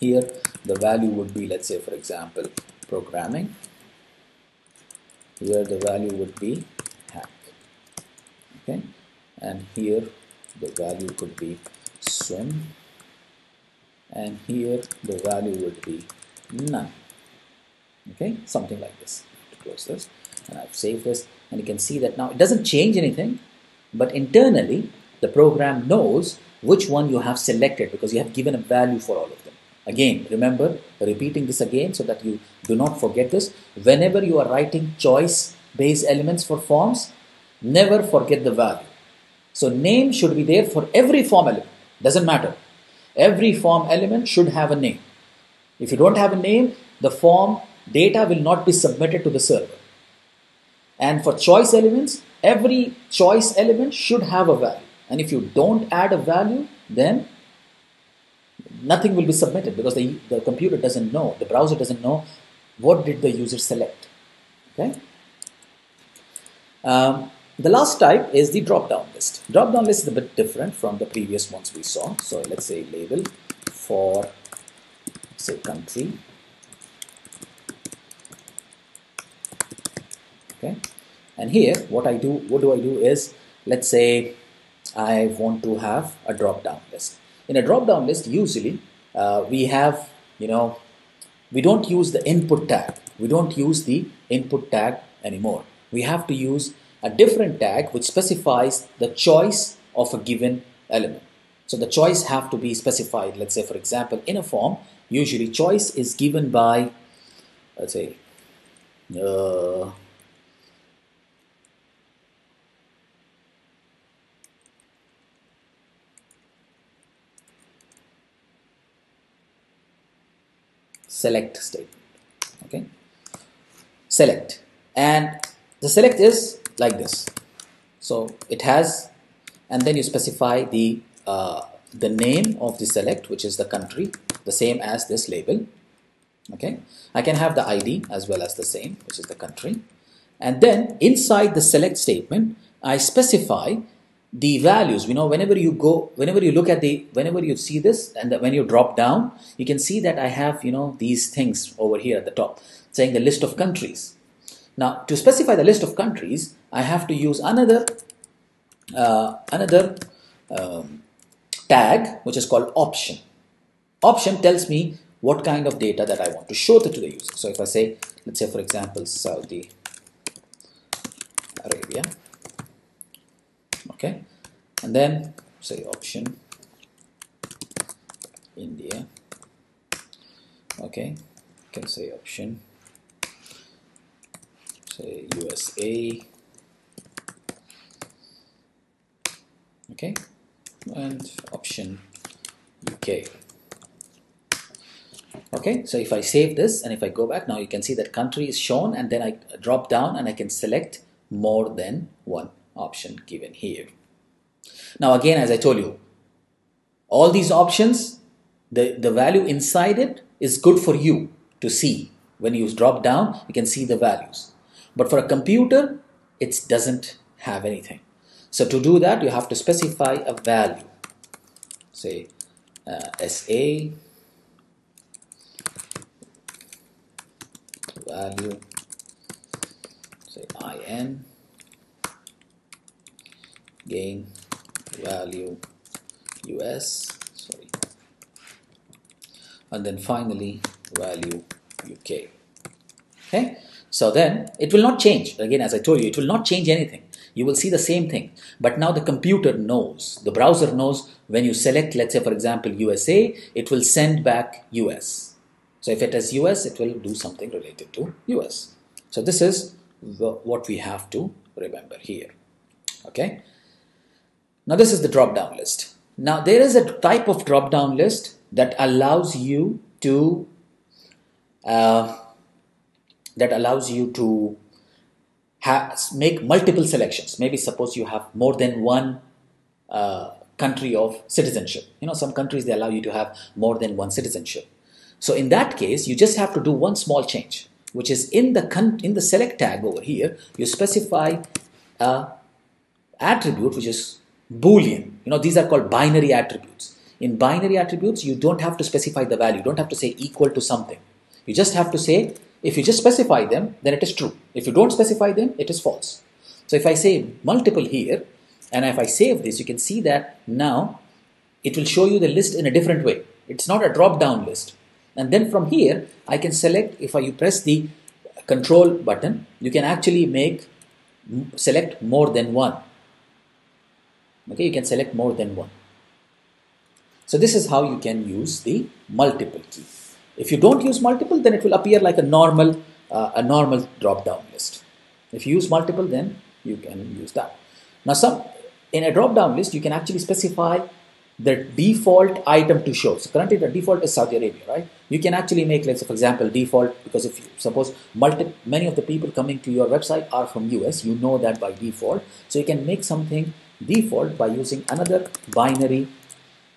Here the value would be, let's say for example, programming. Here the value would be hack. Okay, and here the value could be swim, and here the value would be none. Okay, something like this. To close this, and I've saved this, and you can see that now it doesn't change anything, but internally the program knows which one you have selected, because you have given a value for all of them. Again, remember, repeating this again so that you do not forget this. Whenever you are writing choice-based elements for forms, never forget the value. So name should be there for every form element. Doesn't matter. Every form element should have a name. If you don't have a name, the form data will not be submitted to the server. And for choice elements, every choice element should have a value. And if you don't add a value, then nothing will be submitted, because the computer doesn't know, the browser doesn't know what did the user select. Okay. The last type is the drop-down list. Drop-down list is a bit different from the previous ones we saw. So let's say label for, say, country. Okay. And here, what do I do is, let's say I want to have a drop-down list. In a drop-down list, usually we have, we don't use the input tag. We don't use the input tag anymore. We have to use a different tag which specifies the choice of a given element. So the choice have to be specified. Let's say, for example, in a form, usually choice is given by, let's say, select statement. Okay, select, and the select is like this. So it has, and then you specify the name of the select, which is the country, the same as this label. Okay, I can have the ID as well as the same, which is the country, and then inside the select statement, I specify the values. Whenever you look at whenever you see this, and when you drop down, you can see that I have, these things over here at the top saying the list of countries. Now, to specify the list of countries, I have to use another tag which is called option. Option tells me what kind of data that I want to show to the user. So if I say, let's say for example, Saudi Arabia, okay, and then say option India, okay, you can say option say USA, okay, and option UK. Okay, so if I save this and if I go back, now you can see that country is shown, and then I drop down and I can select more than one option given here. Now again, as I told you, all these options, the value inside it is good for you to see. When you drop down, you can see the values. But for a computer, it doesn't have anything. So to do that, you have to specify a value. Say SA value, say IN, gain value US, sorry, and then finally value UK. Okay, so then it will not change. Again, as I told you, it will not change anything. You will see the same thing, but now the computer knows, the browser knows, when you select, let's say for example USA, it will send back US. So if it is US, it will do something related to US. So this is what we have to remember here. Okay. Now this is the drop-down list. Now there is a type of drop-down list that allows you to make multiple selections. Maybe suppose you have more than one country of citizenship. You know, some countries they allow you to have more than one citizenship. So in that case, you just have to do one small change, which is in the select tag over here, you specify a attribute which is Boolean. You know, these are called binary attributes. In binary attributes, you don't have to specify the value. You don't have to say equal to something. You just have to say, if you just specify them, then it is true. If you don't specify them, it is false. So if I say multiple here, and if I save this, you can see that now it will show you the list in a different way. It's not a drop-down list. And then from here, I can select, if you press the control button, you can actually select more than one. Okay, you can select more than one. So this is how you can use the multiple key. If you don't use multiple, then it will appear like a normal drop-down list. If you use multiple, then you can use that. Now in a drop-down list, you can actually specify the default item to show. So currently the default is Saudi Arabia, right? You can actually make, let's say for example, default, because if you suppose many of the people coming to your website are from US, you know that by default. So you can make something default by using another binary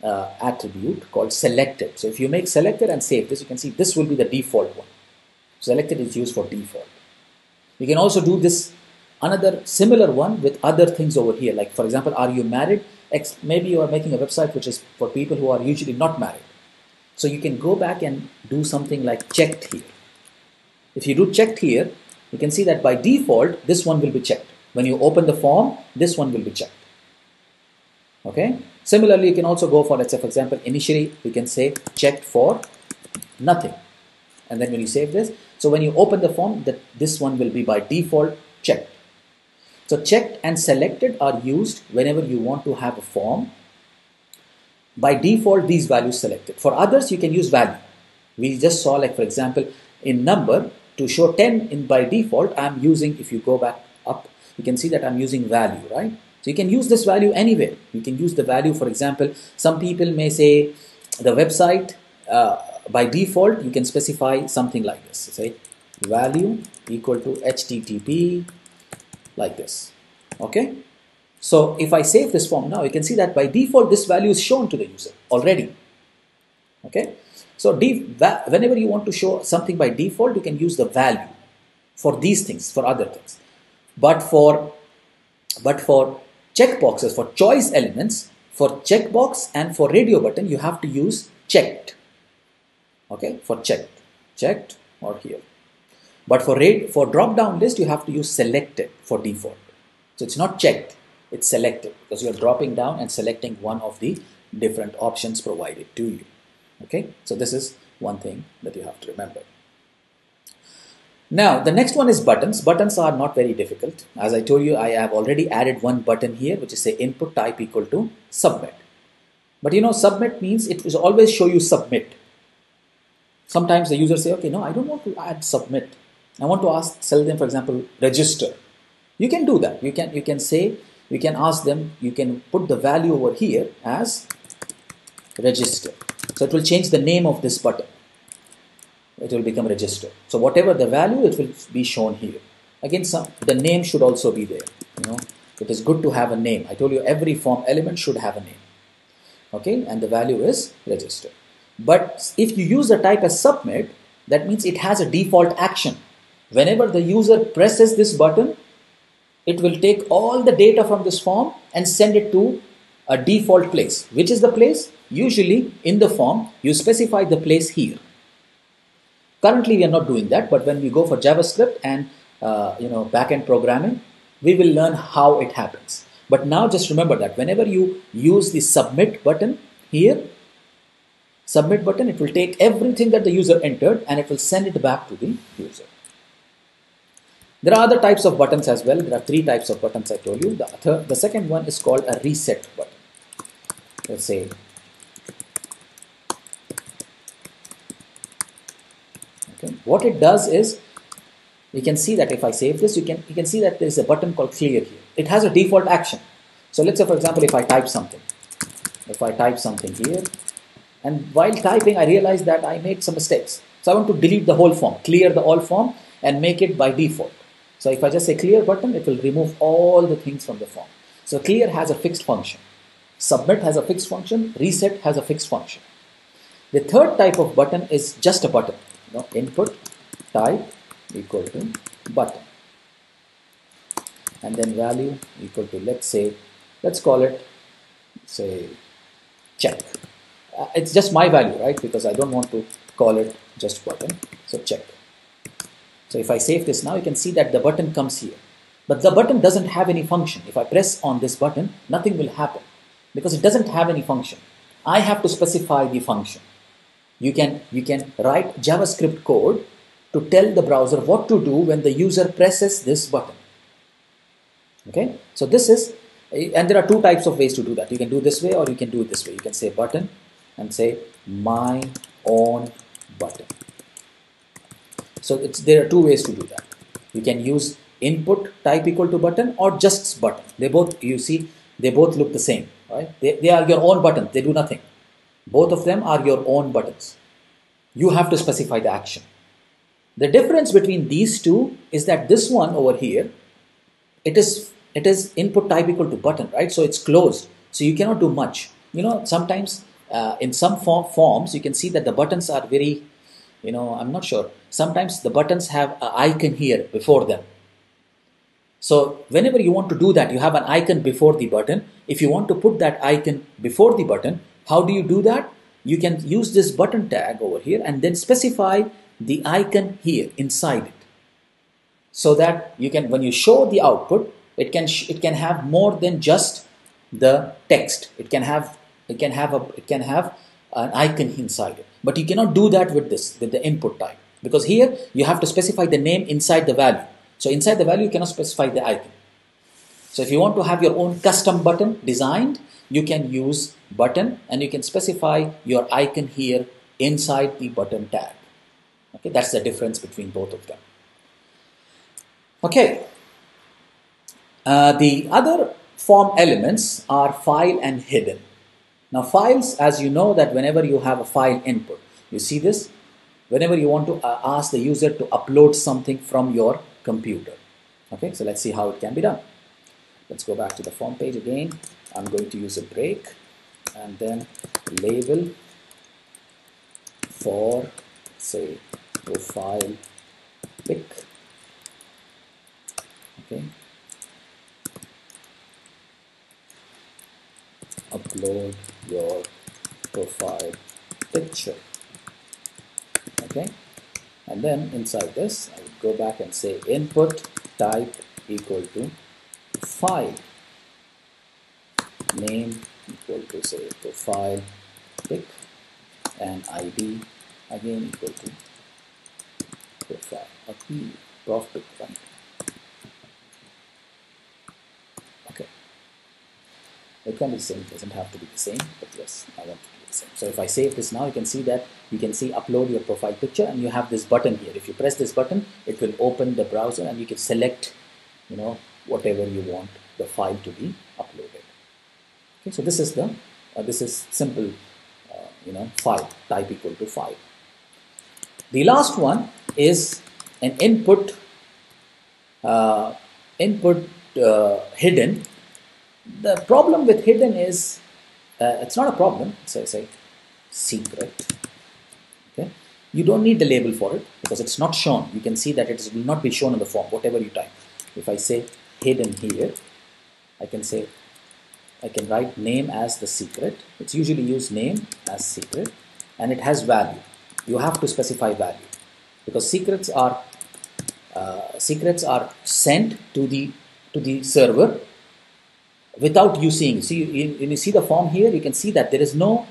attribute called selected. So if you make selected and save this, you can see this will be the default one. Selected is used for default. You can also do this another similar one with other things over here. Like for example, are you married? Maybe you are making a website which is for people who are usually not married. So you can go back and do something like checked here. If you do checked here, you can see that by default, this one will be checked. When you open the form, this one will be checked. Okay. Similarly, you can also go for, let's say for example, initially we can say checked for nothing. And then when you save this, so when you open the form, this one will be by default checked. So checked and selected are used whenever you want to have a form. By default, these values selected. For others, you can use value. We just saw, like for example, in number, to show 10 by default, I'm using, if you go back up, you can see that I'm using value, right? So you can use this value anywhere. You can use the value, for example, some people may say the website, by default, you can specify something like this. Say value equal to HTTP, like this. Okay. So if I save this form now, you can see that by default, this value is shown to the user already. Okay. So whenever you want to show something by default, you can use the value for these things, for other things. But for checkboxes, for choice elements, for checkbox and for radio button, you have to use checked. Okay, for checked or here. But for drop down list, you have to use selected for default. So it's not checked, it's selected, because you are dropping down and selecting one of the different options provided to you. Okay, so this is one thing that you have to remember. Now, the next one is buttons. Buttons are not very difficult. As I told you, I have already added one button here, which is say input type equal to submit. But you know, submit means it will always show you submit. Sometimes the users say, okay, no, I don't want to add submit. I want to tell them, for example, register. You can do that. You can ask them, you can put the value over here as register. So it will change the name of this button. It will become register. So whatever the value, it will be shown here. Again, the name should also be there. You know, it is good to have a name. I told you every form element should have a name. Okay, and the value is register. But if you use the type as submit, that means it has a default action. Whenever the user presses this button, it will take all the data from this form and send it to a default place. Which is the place? Usually in the form, you specify the place here. Currently, we are not doing that, but when we go for JavaScript and backend programming, we will learn how it happens. But now just remember that whenever you use the submit button here, submit button, it will take everything that the user entered and it will send it back to the user. There are other types of buttons as well. There are 3 types of buttons I told you. The second one is called a reset button. Let's say what it does is, you can see that if I save this, you can see that there is a button called clear here. It has a default action. So let's say, for example, if I type something here, and while typing, I realized that I made some mistakes. So I want to delete the whole form, clear the whole form, and make it by default. So if I just say clear button, it will remove all the things from the form. So clear has a fixed function. Submit has a fixed function. Reset has a fixed function. The third type of button is just a button. Input type equal to button, and then value equal to, let's call it, say, check. It's just my value, right? Because I don't want to call it just button. So check. So if I save this now, you can see that the button comes here, but the button doesn't have any function. If I press on this button, nothing will happen because it doesn't have any function. I have to specify the function. You can write JavaScript code to tell the browser what to do when the user presses this button. Okay, so this is, and there are 2 types of ways to do that. You can do this way or you can do it this way. You can say button and say my own button. So there are 2 ways to do that. You can use input type equal to button or just button. They both, you see, they both look the same, right? They are your own button. They do nothing. Both of them are your own buttons. You have to specify the action. The difference between these 2 is that this one over here, it is input type equal to button, right? So it's closed. So you cannot do much. You know, sometimes in some forms, you can see that the buttons are very, I'm not sure. Sometimes the buttons have an icon here before them. So whenever you want to do that, you have an icon before the button. If you want to put that icon before the button, how do you do that? You can use this button tag over here and then specify the icon here inside it. So that you can, when you show the output, it can have more than just the text. It can have an icon inside it. But you cannot do that with the input type, because here you have to specify the name inside the value. So inside the value, you cannot specify the icon. So if you want to have your own custom button designed, you can use button and you can specify your icon here inside the button tag. Okay, that's the difference between both of them. Okay. The other form elements are file and hidden. Now files, as you know, that whenever you have a file input, you see this, whenever you want to ask the user to upload something from your computer. Okay, so let's see how it can be done. Let's go back to the form page again. I'm going to use a break and then label for, say, profile pic. Okay. Upload your profile picture. Okay. And then inside this, I would go back and say input type equal to file, name equal equal to say profile pic and ID again equal to profile prof pic, right? Okay, it can be the same, it doesn't have to be the same, but yes, I want it to be the same. So if I save this now, you can see that you can see upload your profile picture, and you have this button here. If you press this button, it will open the browser and you can select, you know, whatever you want the file to be uploaded. Okay, so this is the this is simple, you know, file type equal to file. The last one is an input hidden. The problem with hidden is it's not a problem. So I say secret. Okay, you don't need the label for it because it's not shown. You can see that it will not be shown in the form whatever you type. If I say hidden here, I can say, I can write name as the secret. It's usually used name as secret, and it has value. You have to specify value because secrets are sent to the server without you seeing. See, when you see the form here, you can see that there is no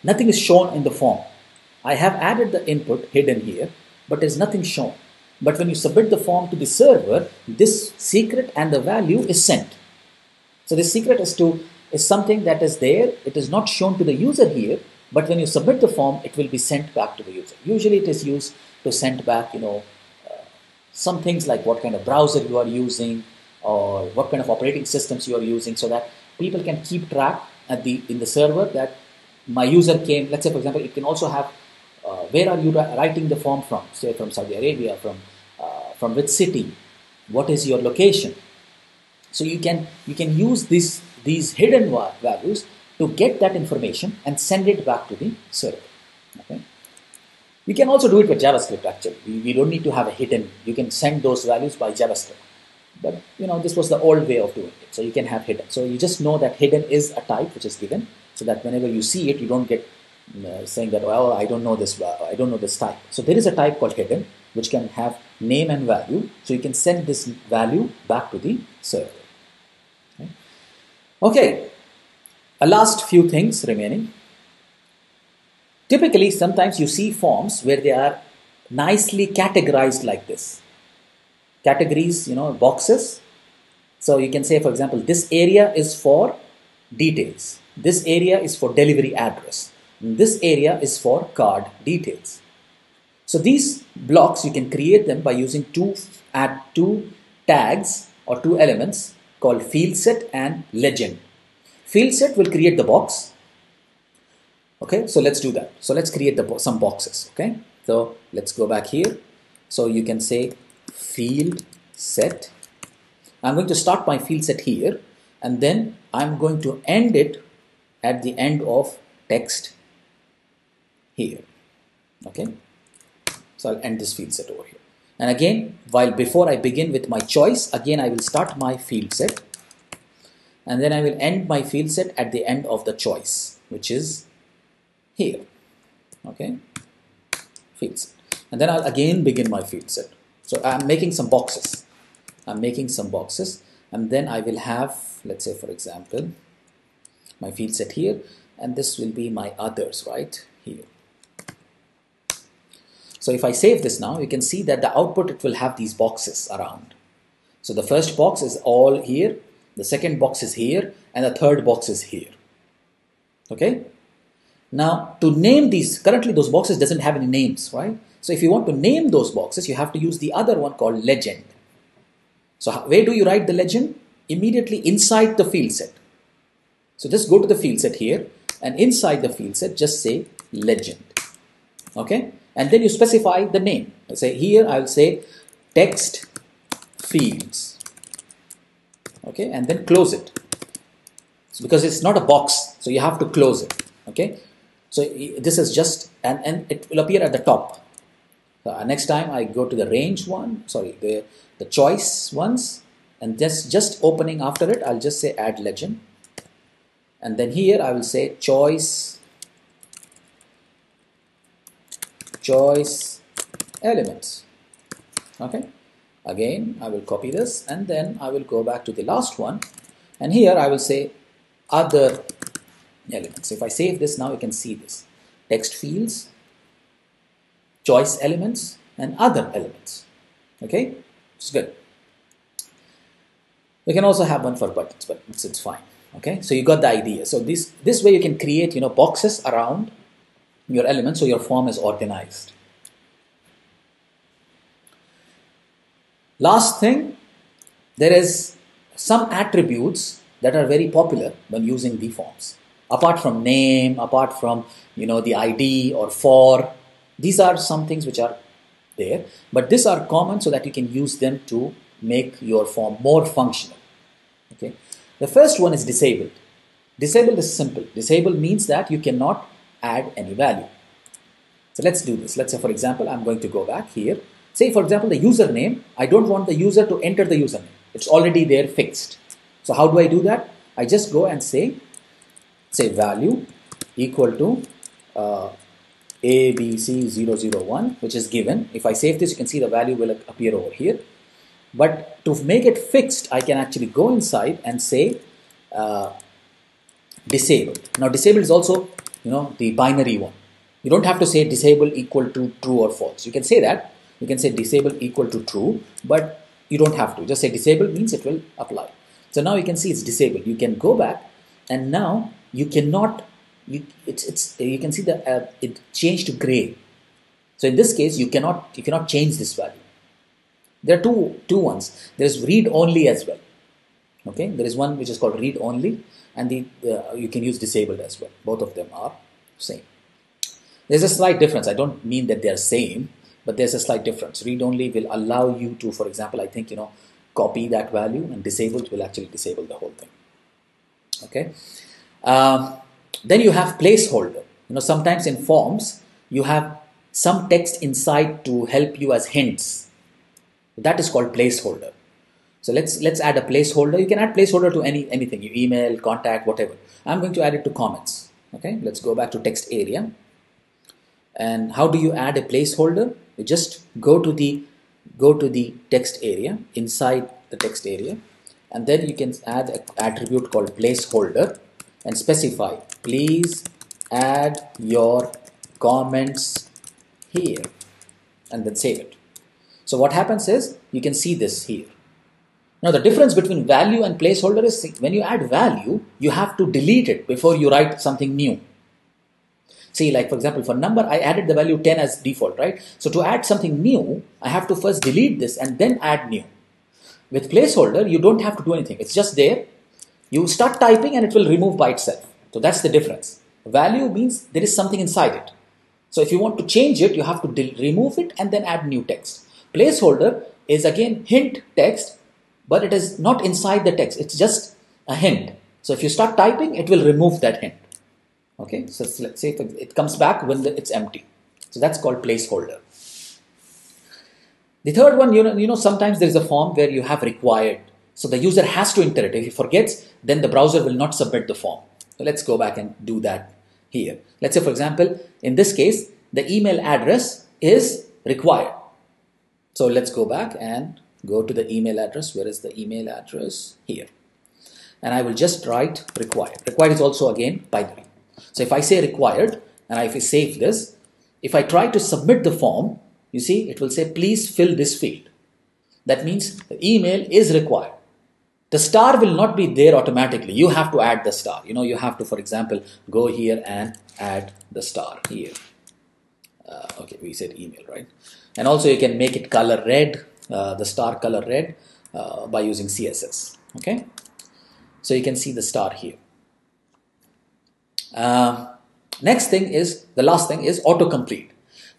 nothing is shown in the form. I have added the input hidden here, but there's nothing shown. But when you submit the form to the server, this secret and the value is sent. So the secret is something that is there. It is not shown to the user here, but when you submit the form, it will be sent back to the user. Usually it is used to send back, you know, some things like what kind of browser you are using or what kind of operating systems you are using, so that people can keep track in the server that my user came. Let's say, for example, it can also have where are you writing the form from? Say from Saudi Arabia, from which city, what is your location? So you can use these hidden values to get that information and send it back to the server. Okay. We can also do it with JavaScript actually. We don't need to have a hidden. You can send those values by JavaScript. But you know, this was the old way of doing it. So you can have hidden. So you just know that hidden is a type which is given, so that whenever you see it, you don't get saying that, well, I don't know this type. So there is a type called hidden which can have name and value. So you can send this value back to the server. Okay. A last few things remaining. Typically, sometimes you see forms where they are nicely categorized like this. Categories, you know, boxes. So you can say, for example, this area is for details. This area is for delivery address. This area is for card details. So these blocks, you can create them by using two tags or two elements called field set and legend. Field set will create the box. Okay, so let's do that. So let's create some boxes. Okay, so let's go back here. So you can say field set. I'm going to start my field set here, and then I'm going to end it at the end of text here. Okay, so I'll end this field set over here. And again, before I begin with my choice, again I will start my field set, and then I will end my field set at the end of the choice, which is here. Okay, field set, and then I'll again begin my field set. So I'm making some boxes. And then I will have, let's say, for example, my field set here, and this will be my others right here. So if I save this now, you can see that the output, it will have these boxes around. So the first box is all here, the second box is here, and the third box is here. Okay. Now to name these, currently those boxes doesn't have any names, right? So if you want to name those boxes, you have to use the other one called legend. So where do you write the legend? Immediately inside the field set. So just go to the field set here, and inside the field set, just say legend. Okay, and then you specify the name. I say here, I'll say text fields. Okay, and then close it. So because it's not a box, so you have to close it. Okay, so this is just, and it will appear at the top. Next time I go to the range one, sorry, the choice ones, and just opening after it, I'll just say add legend. And then here I will say choice elements. Okay, again I will copy this, and then I will go back to the last one, And here I will say other elements. If I save this now, you can see this. Text fields, choice elements, and other elements. Okay, it's good. You can also have one for buttons, but it's fine. Okay, so you got the idea. So this way you can create, you know, boxes around your elements so your form is organized. Last thing, there is some attributes that are very popular when using the forms. Apart from name, apart from, you know, the ID or for, these are some things which are there, but these are common so that you can use them to make your form more functional. Okay. The first one is disabled. Disabled is simple. Disabled means that you cannot add any value. So let's do this. Let's say, for example, I'm going to go back here. Say, for example, the username, I don't want the user to enter the username. It's already there fixed. So how do I do that? I just go and say value equal to ABC001, which is given. If I save this, you can see the value will appear over here. But to make it fixed, I can actually go inside and say disabled. Now, disabled is also, you know, the binary one. You don't have to say disable equal to true or false. You can say that. You can say disable equal to true, but you don't have to. Just say disabled means it will apply. So now you can see it's disabled. You can go back, and now you cannot. You can see that it changed to gray. So in this case, you cannot change this value. There are two ones. There is read only as well. Okay, there is one which is called read only, and you can use disabled as well. Both of them are same. There's a slight difference. I don't mean that they are same, but there's a slight difference. Read only will allow you to, for example, I think, you know, copy that value, and disabled will actually disable the whole thing. Okay. Then you have placeholder. You know, sometimes in forms you have some text inside to help you as hints. That is called placeholder. So let's add a placeholder. You can add placeholder to anything, your email, contact, whatever. I'm going to add it to comments. Okay, let's go back to text area. And how do you add a placeholder? You just go to the text area, inside the text area, and then you can add an attribute called placeholder and specify, please add your comments here, and then save it. So what happens is, you can see this here. Now the difference between value and placeholder is, when you add value, you have to delete it before you write something new. See, like for example, for number, I added the value 10 as default, right? So to add something new, I have to first delete this and then add new. With placeholder, you don't have to do anything. It's just there. You start typing and it will remove by itself. So that's the difference. Value means there is something inside it. So if you want to change it, you have to remove it and then add new text. Placeholder is again hint text, but it is not inside the text. It's just a hint. So if you start typing, it will remove that hint. Okay, so let's say it comes back when it's empty. So that's called placeholder. The third one, you know, sometimes there is a form where you have required. So the user has to enter it. If he forgets, then the browser will not submit the form. So let's go back and do that here. Let's say, for example, in this case, the email address is required. So let's go back and go to the email address. Where is the email address? Here. And I will just write required. Required is also again binary. So if I say required, and if I save this, if I try to submit the form, you see, it will say, please fill this field. That means the email is required. The star will not be there automatically. You have to add the star. You know, you have to, for example, go here and add the star here. Okay, we said email, right? And also you can make it color red, the star color red by using CSS. Okay, so you can see the star here. Next thing is, the last thing is autocomplete.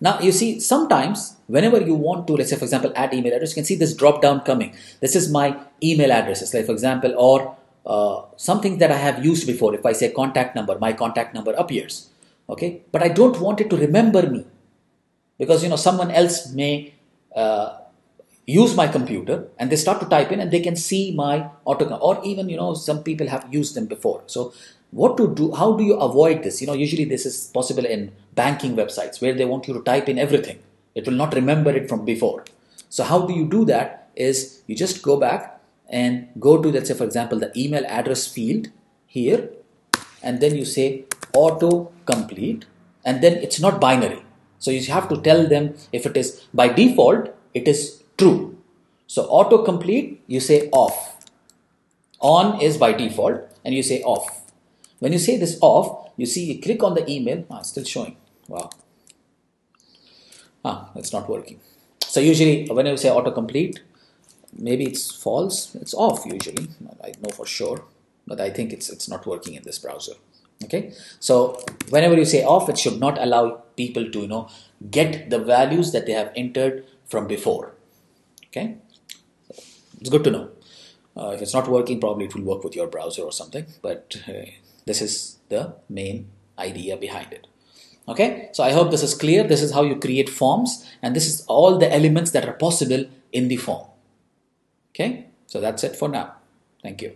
Now you see, sometimes whenever you want to, let's say for example, add email address, you can see this drop down coming. This is my email addresses, like for example, or something that I have used before. If I say contact number, my contact number appears. Okay, but I don't want it to remember me, because you know, someone else may use my computer and they start to type in and they can see my autocomplete, or even, you know, some people have used them before. So what to do? How do you avoid this? You know, usually this is possible in banking websites where they want you to type in everything. It will not remember it from before. So how do you do that? Is you just go back and go to, let's say for example, the email address field here, and then you say auto complete, and then it's not binary. So you have to tell them if it is by default, it is true. So auto complete, you say off. On is by default, and you say off. When you say this off, you see, you click on the email. It's still showing. Wow. It's not working. So usually when you say autocomplete, maybe it's false. It's off usually. I know for sure, but I think it's not working in this browser. Okay. So whenever you say off, it should not allow people to get the values that they have entered from before. Okay. It's good to know. If it's not working, probably it will work with your browser or something. But this is the main idea behind it. Okay, so I hope this is clear. This is how you create forms, and this is all the elements that are possible in the form. Okay, so that's it for now. Thank you.